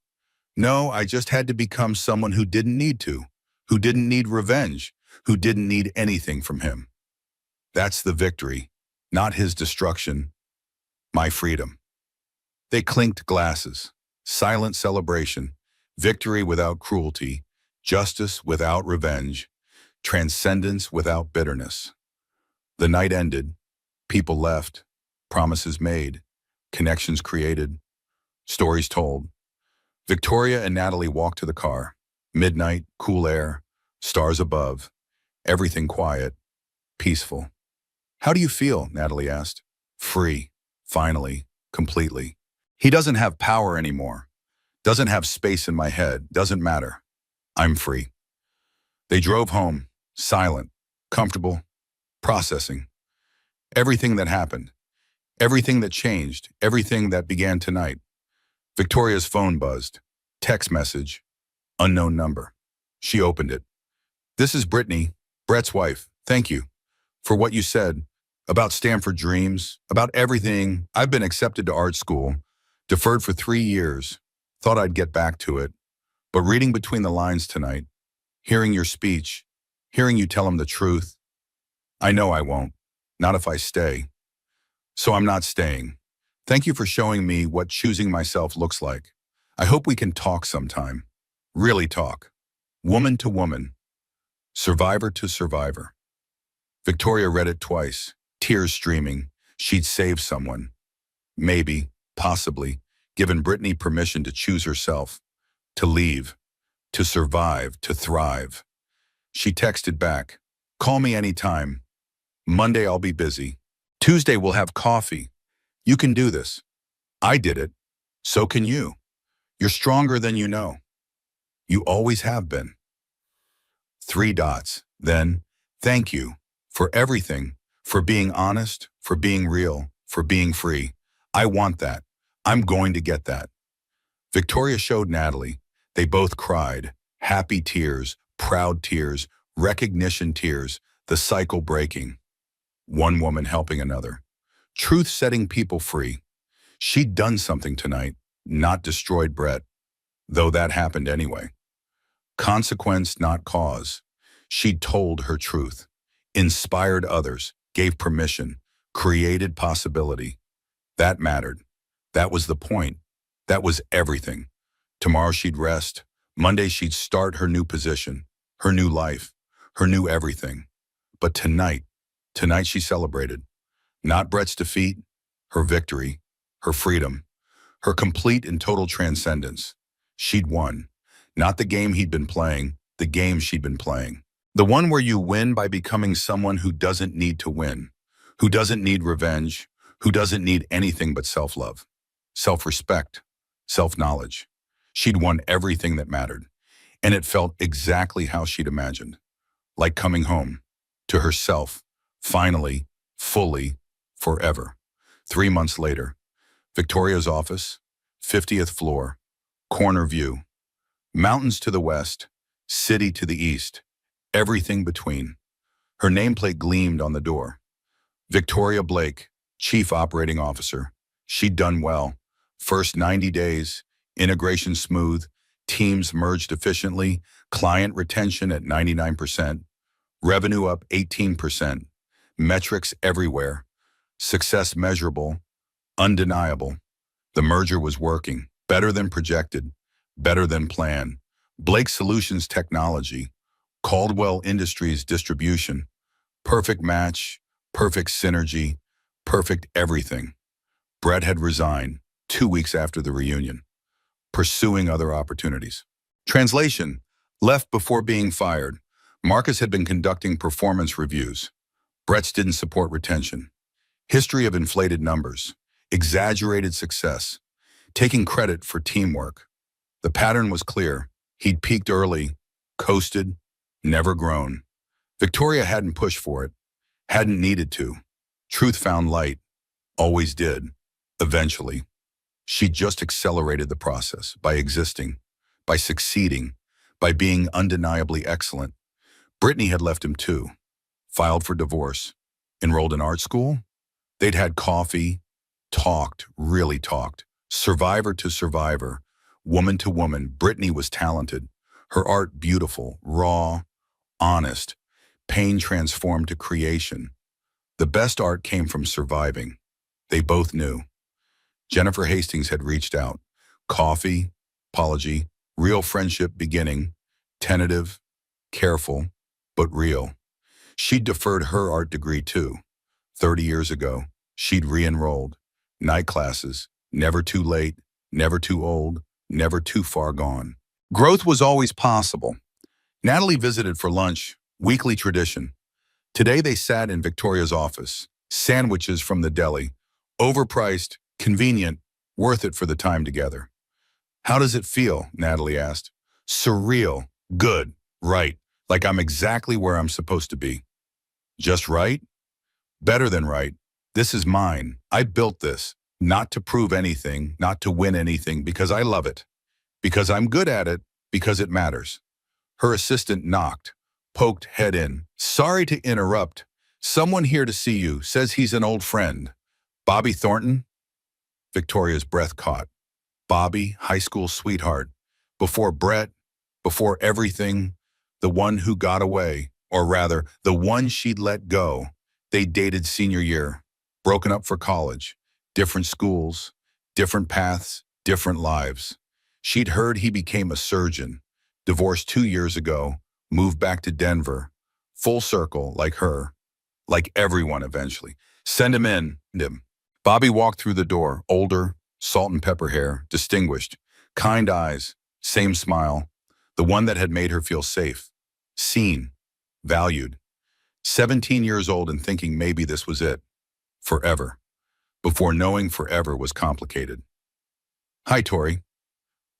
No, I just had to become someone who didn't need to, who didn't need revenge, who didn't need anything from him. That's the victory, not his destruction, my freedom. They clinked glasses, silent celebration, victory without cruelty, justice without revenge, transcendence without bitterness. The night ended, people left, promises made, connections created, stories told. Victoria and Natalie walked to the car. Midnight, cool air, stars above, everything quiet, peaceful. How do you feel? Natalie asked. Free, finally, completely. He doesn't have power anymore. Doesn't have space in my head. Doesn't matter. I'm free. They drove home, silent, comfortable, processing. Everything that happened, everything that changed, everything that began tonight. Victoria's phone buzzed. Text message, unknown number. She opened it. This is Brittany, Brett's wife. Thank you for what you said about Stanford dreams, about everything. I've been accepted to art school, deferred for 3 years. Thought I'd get back to it. But reading between the lines tonight, hearing your speech, hearing you tell him the truth, I know I won't. Not if I stay. So I'm not staying. Thank you for showing me what choosing myself looks like. I hope we can talk sometime. Really talk. Woman to woman. Survivor to survivor. Victoria read it twice, tears streaming. She'd save someone. Maybe, possibly, given Brittany permission to choose herself, to leave, to survive, to thrive. She texted back, call me anytime. Monday I'll be busy. Tuesday we'll have coffee. You can do this. I did it. So can you. You're stronger than you know. You always have been. 3 dots. Then, thank you for everything, for being honest, for being real, for being free. I want that. I'm going to get that. Victoria showed Natalie. They both cried. Happy tears, proud tears, recognition tears, the cycle breaking. One woman helping another. Truth setting people free. She'd done something tonight, not destroyed Brett, though that happened anyway. Consequence, not cause. She'd told her truth, inspired others, gave permission, created possibility. That mattered. That was the point. That was everything. Tomorrow she'd rest. Monday she'd start her new position, her new life, her new everything. But tonight she celebrated. Not Brett's defeat, her victory, her freedom, her complete and total transcendence. She'd won. Not the game he'd been playing, the game she'd been playing. The one where you win by becoming someone who doesn't need to win, who doesn't need revenge, who doesn't need anything but self-love, self-respect, self-knowledge. She'd won everything that mattered. And it felt exactly how she'd imagined, like coming home, to herself, finally, fully, forever. 3 months later, Victoria's office, 50th floor, corner view, mountains to the west, city to the east, everything between. Her nameplate gleamed on the door. Victoria Blake, Chief Operating Officer. She'd done well. First 90 days, integration smooth, teams merged efficiently, client retention at 99%, revenue up 18%, metrics everywhere, success measurable, undeniable. The merger was working, better than projected, better than planned. Blake Solutions Technology, Caldwell Industries Distribution, perfect match, perfect synergy, perfect everything. Brett had resigned 2 weeks after the reunion, pursuing other opportunities. Translation: left before being fired. Marcus had been conducting performance reviews. Brett's didn't support retention. History of inflated numbers, exaggerated success, taking credit for teamwork. The pattern was clear. He'd peaked early, coasted, never grown. Victoria hadn't pushed for it, hadn't needed to. Truth found light, always did, eventually. She just accelerated the process by existing, by succeeding, by being undeniably excellent. Brittany had left him too, filed for divorce, enrolled in art school. They'd had coffee, talked, really talked, survivor to survivor, woman to woman. Brittany was talented, her art beautiful, raw, honest, pain transformed to creation. The best art came from surviving. They both knew. Jennifer Hastings had reached out. Coffee, apology, real friendship beginning, tentative, careful, but real. She'd deferred her art degree too. 30 years ago, she'd re-enrolled. Night classes, never too late, never too old, never too far gone. Growth was always possible. Natalie visited for lunch, weekly tradition. Today they sat in Victoria's office. Sandwiches from the deli. Overpriced, convenient, worth it for the time together. How does it feel? Natalie asked. Surreal. Good. Right. Like I'm exactly where I'm supposed to be. Just right? Better than right. This is mine. I built this. Not to prove anything, not to win anything, because I love it. Because I'm good at it, because it matters. Her assistant knocked, poked head in. Sorry to interrupt. Someone here to see you, says he's an old friend. Bobby Thornton? Victoria's breath caught. Bobby, high school sweetheart. Before Brett, before everything, the one who got away, or rather, the one she'd let go. They dated senior year, broken up for college, different schools, different paths, different lives. She'd heard he became a surgeon, divorced 2 years ago, moved back to Denver, full circle like her, like everyone eventually. Send him in. Bobby walked through the door, older, salt and pepper hair, distinguished, kind eyes, same smile, the one that had made her feel safe, seen, valued. 17 years old and thinking maybe this was it, forever, before knowing forever was complicated. Hi, Tori.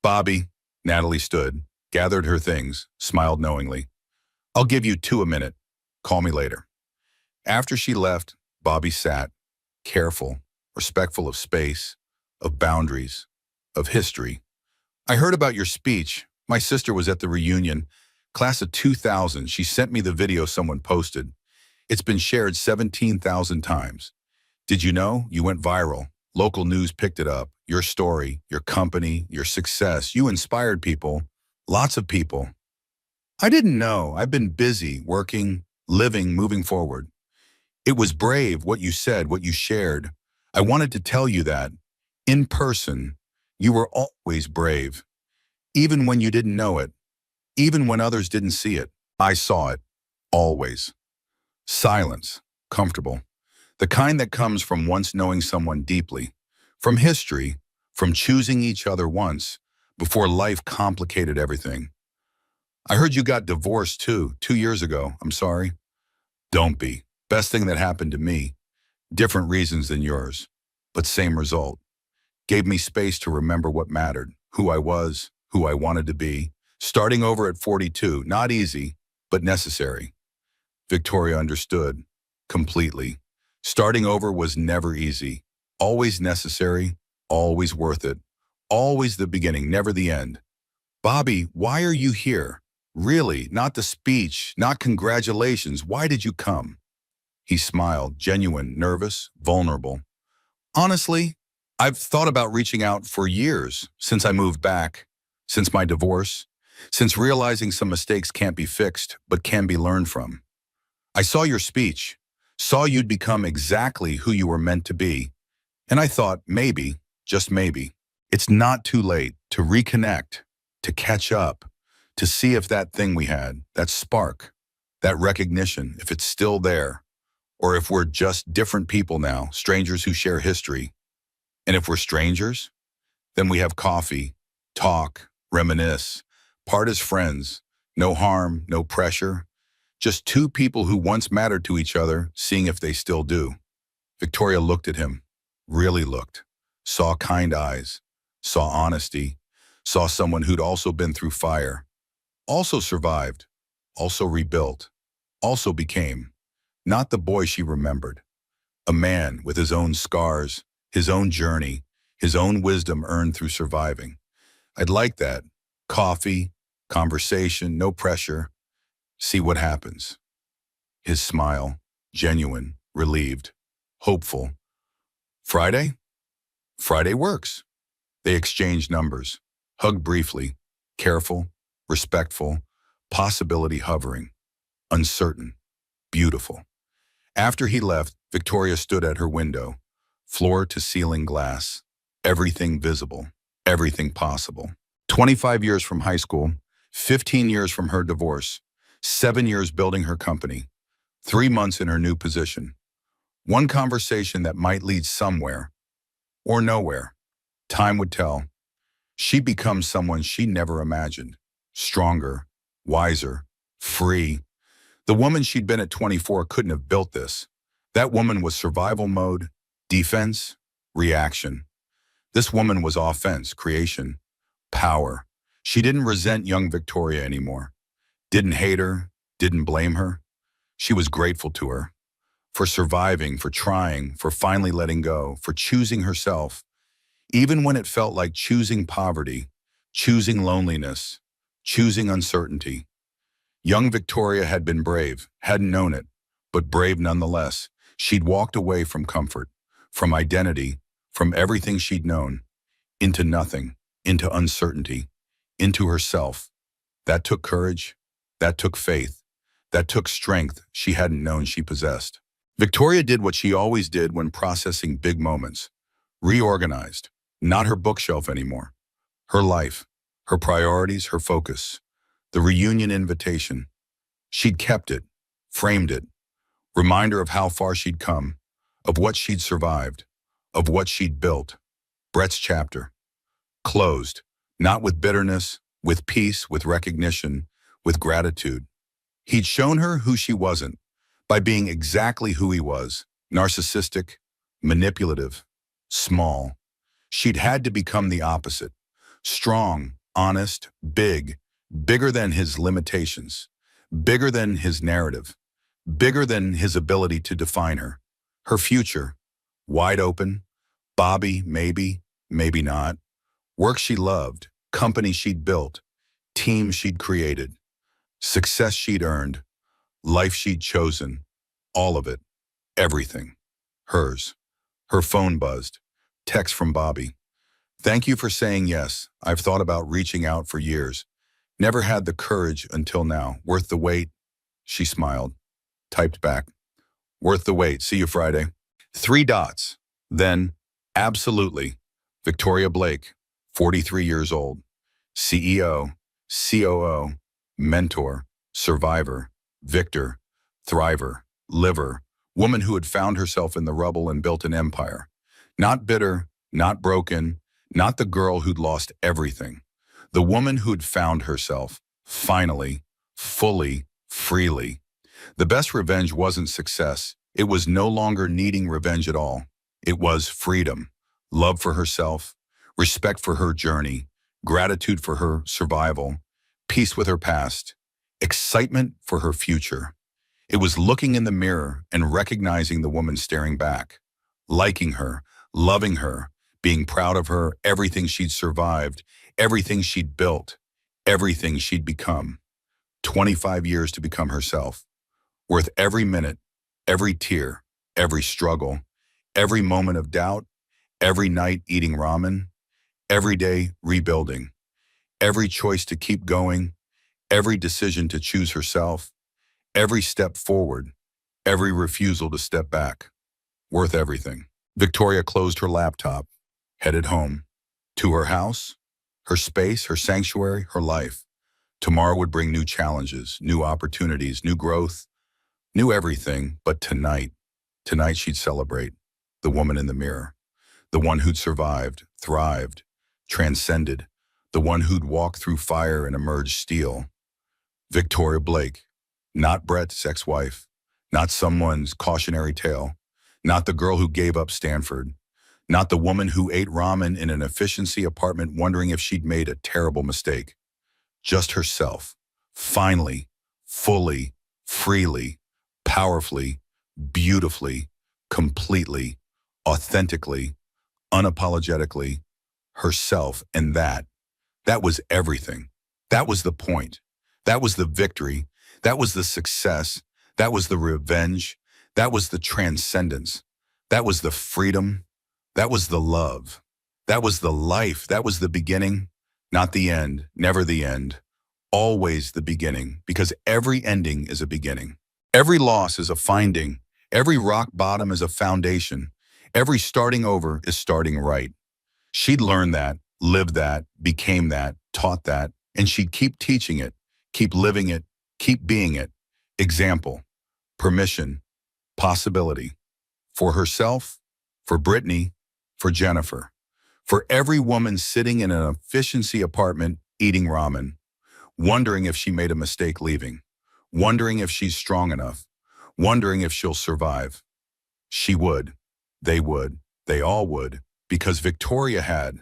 Bobby, Natalie stood, gathered her things, smiled knowingly. I'll give you 2 a minute. Call me later. After she left, Bobby sat, careful, respectful of space, of boundaries, of history. I heard about your speech. My sister was at the reunion. Class of 2000, she sent me the video someone posted. It's been shared 17,000 times. Did you know? You went viral. Local news picked it up. Your story, your company, your success. You inspired people. Lots of people. I didn't know. I've been busy, working, living, moving forward. It was brave what you said, what you shared. I wanted to tell you that. In person, you were always brave. Even when you didn't know it. Even when others didn't see it. I saw it. Always. Silence. Comfortable. The kind that comes from once knowing someone deeply. From history. From choosing each other once. Before life complicated everything. I heard you got divorced too, 2 years ago. I'm sorry. Don't be. Best thing that happened to me. Different reasons than yours, but same result. Gave me space to remember what mattered, who I was, who I wanted to be. Starting over at 42, not easy, but necessary. Victoria understood completely. Starting over was never easy, always necessary, always worth it, always the beginning, never the end. Bobby, why are you here? Really, not the speech, not congratulations. Why did you come? He smiled, genuine, nervous, vulnerable. Honestly, I've thought about reaching out for years, since I moved back, since my divorce, since realizing some mistakes can't be fixed, but can be learned from. I saw your speech, saw you'd become exactly who you were meant to be, and I thought maybe, just maybe, it's not too late to reconnect, to catch up, to see if that thing we had, that spark, that recognition, if it's still there, or if we're just different people now, strangers who share history. And if we're strangers, then we have coffee, talk, reminisce, part as friends, no harm, no pressure, just two people who once mattered to each other, seeing if they still do. Victoria looked at him, really looked, saw kind eyes, saw honesty, saw someone who'd also been through fire, also survived, also rebuilt, also became, not the boy she remembered, a man with his own scars, his own journey, his own wisdom earned through surviving. I'd like that. Coffee, conversation, no pressure. See what happens. His smile, genuine, relieved, hopeful. Friday? Friday works. They exchanged numbers, hugged briefly, careful, respectful, possibility hovering, uncertain, beautiful. After he left, Victoria stood at her window, floor to ceiling glass, everything visible, everything possible. 25 years from high school, 15 years from her divorce, 7 years building her company, 3 months in her new position. One conversation that might lead somewhere or nowhere. Time would tell. She'd become someone she never imagined. Stronger, wiser, free. The woman she'd been at 24 couldn't have built this. That woman was survival mode, defense, reaction. This woman was offense, creation, power. She didn't resent young Victoria anymore. Didn't hate her, didn't blame her. She was grateful to her for surviving, for trying, for finally letting go, for choosing herself, even when it felt like choosing poverty, choosing loneliness, choosing uncertainty. Young Victoria had been brave, hadn't known it, but brave nonetheless. She'd walked away from comfort, from identity, from everything she'd known, into nothing, into uncertainty, into herself. That took courage, that took faith, that took strength she hadn't known she possessed. Victoria did what she always did when processing big moments, reorganized, not her bookshelf anymore, her life, her priorities, her focus. The reunion invitation. She'd kept it, framed it, reminder of how far she'd come, of what she'd survived, of what she'd built. Brett's chapter. Closed, not with bitterness, with peace, with recognition, with gratitude. He'd shown her who she wasn't, by being exactly who he was, narcissistic, manipulative, small. She'd had to become the opposite, strong, honest, big, bigger than his limitations, bigger than his narrative, bigger than his ability to define her. Her future, wide open, Bobby, maybe, maybe not. Work she loved, company she'd built, team she'd created, success she'd earned, life she'd chosen, all of it, everything, hers. Her phone buzzed, text from Bobby. Thank you for saying yes. I've thought about reaching out for years. Never had the courage until now. Worth the wait? She smiled, typed back. Worth the wait. See you Friday. 3 dots. Then, absolutely. Victoria Blake, 43 years old. CEO, COO, mentor, survivor, victor, thriver, liver, woman who had found herself in the rubble and built an empire. Not bitter, not broken, not the girl who'd lost everything. The woman who'd found herself, finally, fully, freely. The best revenge wasn't success. It was no longer needing revenge at all. It was freedom, love for herself, respect for her journey, gratitude for her survival, peace with her past, excitement for her future. It was looking in the mirror and recognizing the woman staring back, liking her, loving her, being proud of her, everything she'd survived, everything she'd built, everything she'd become. 25 years to become herself, worth every minute, every tear, every struggle, every moment of doubt, every night eating ramen, every day rebuilding, every choice to keep going, every decision to choose herself, every step forward, every refusal to step back, worth everything. Victoria closed her laptop, headed home, to her house, her space, her sanctuary, her life. Tomorrow would bring new challenges, new opportunities, new growth, new everything, but tonight she'd celebrate the woman in the mirror, the one who'd survived, thrived, transcended, the one who'd walked through fire and emerged steel. Victoria Blake, not Brett's ex-wife, not someone's cautionary tale, not the girl who gave up Stanford, not the woman who ate ramen in an efficiency apartment wondering if she'd made a terrible mistake. Just herself, finally, fully, freely, powerfully, beautifully, completely, authentically, unapologetically, herself, and that was everything. That was the point. That was the victory. That was the success. That was the revenge. That was the transcendence. That was the freedom. That was the love. That was the life. That was the beginning, not the end, never the end, always the beginning, because every ending is a beginning. Every loss is a finding. Every rock bottom is a foundation. Every starting over is starting right. She'd learned that, lived that, became that, taught that, and she'd keep teaching it, keep living it, keep being it. Example, permission, possibility. For herself, for Brittany, for Jennifer. For every woman sitting in an efficiency apartment eating ramen, wondering if she made a mistake leaving, wondering if she's strong enough, wondering if she'll survive. She would, they all would, because Victoria had.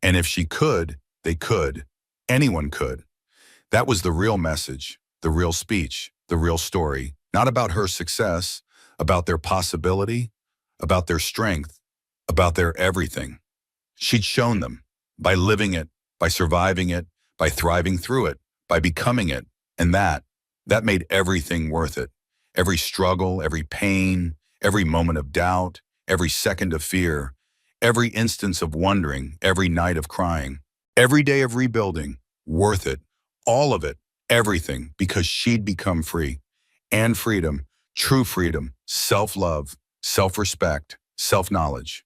And if she could, they could. Anyone could. That was the real message, the real speech, the real story. Not about her success, about their possibility, about their strength, about their everything. She'd shown them by living it, by surviving it, by thriving through it, by becoming it. And that made everything worth it. Every struggle, every pain, every moment of doubt, every second of fear, every instance of wondering, every night of crying, every day of rebuilding, worth it. All of it, everything, because she'd become free. And freedom, true freedom, self-love, self-respect, self-knowledge.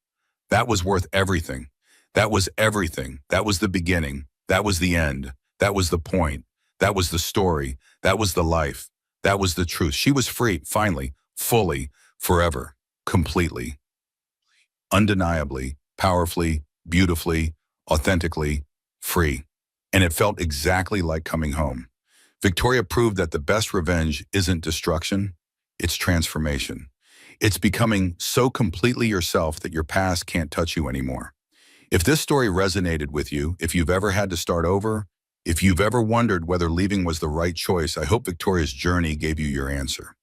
That was worth everything. That was everything. That was the beginning. That was the end. That was the point. That was the story. That was the life. That was the truth. She was free, finally, fully, forever, completely, undeniably, powerfully, beautifully, authentically, free. And it felt exactly like coming home. Victoria proved that the best revenge isn't destruction, it's transformation. It's becoming so completely yourself that your past can't touch you anymore. If this story resonated with you, if you've ever had to start over, if you've ever wondered whether leaving was the right choice, I hope Victoria's journey gave you your answer.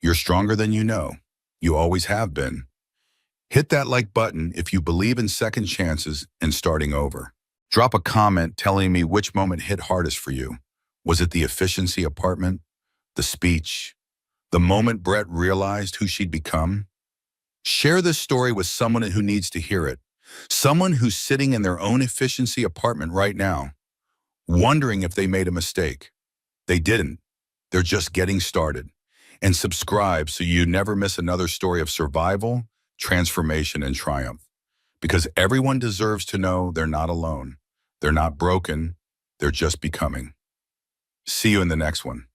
You're stronger than you know. You always have been. Hit that like button if you believe in second chances and starting over. Drop a comment telling me which moment hit hardest for you. Was it the efficiency apartment, the speech, the moment Brett realized who she'd become? Share this story with someone who needs to hear it. Someone who's sitting in their own efficiency apartment right now, wondering if they made a mistake. They didn't. They're just getting started. And subscribe so you never miss another story of survival, transformation, and triumph. Because everyone deserves to know they're not alone. They're not broken. They're just becoming. See you in the next one.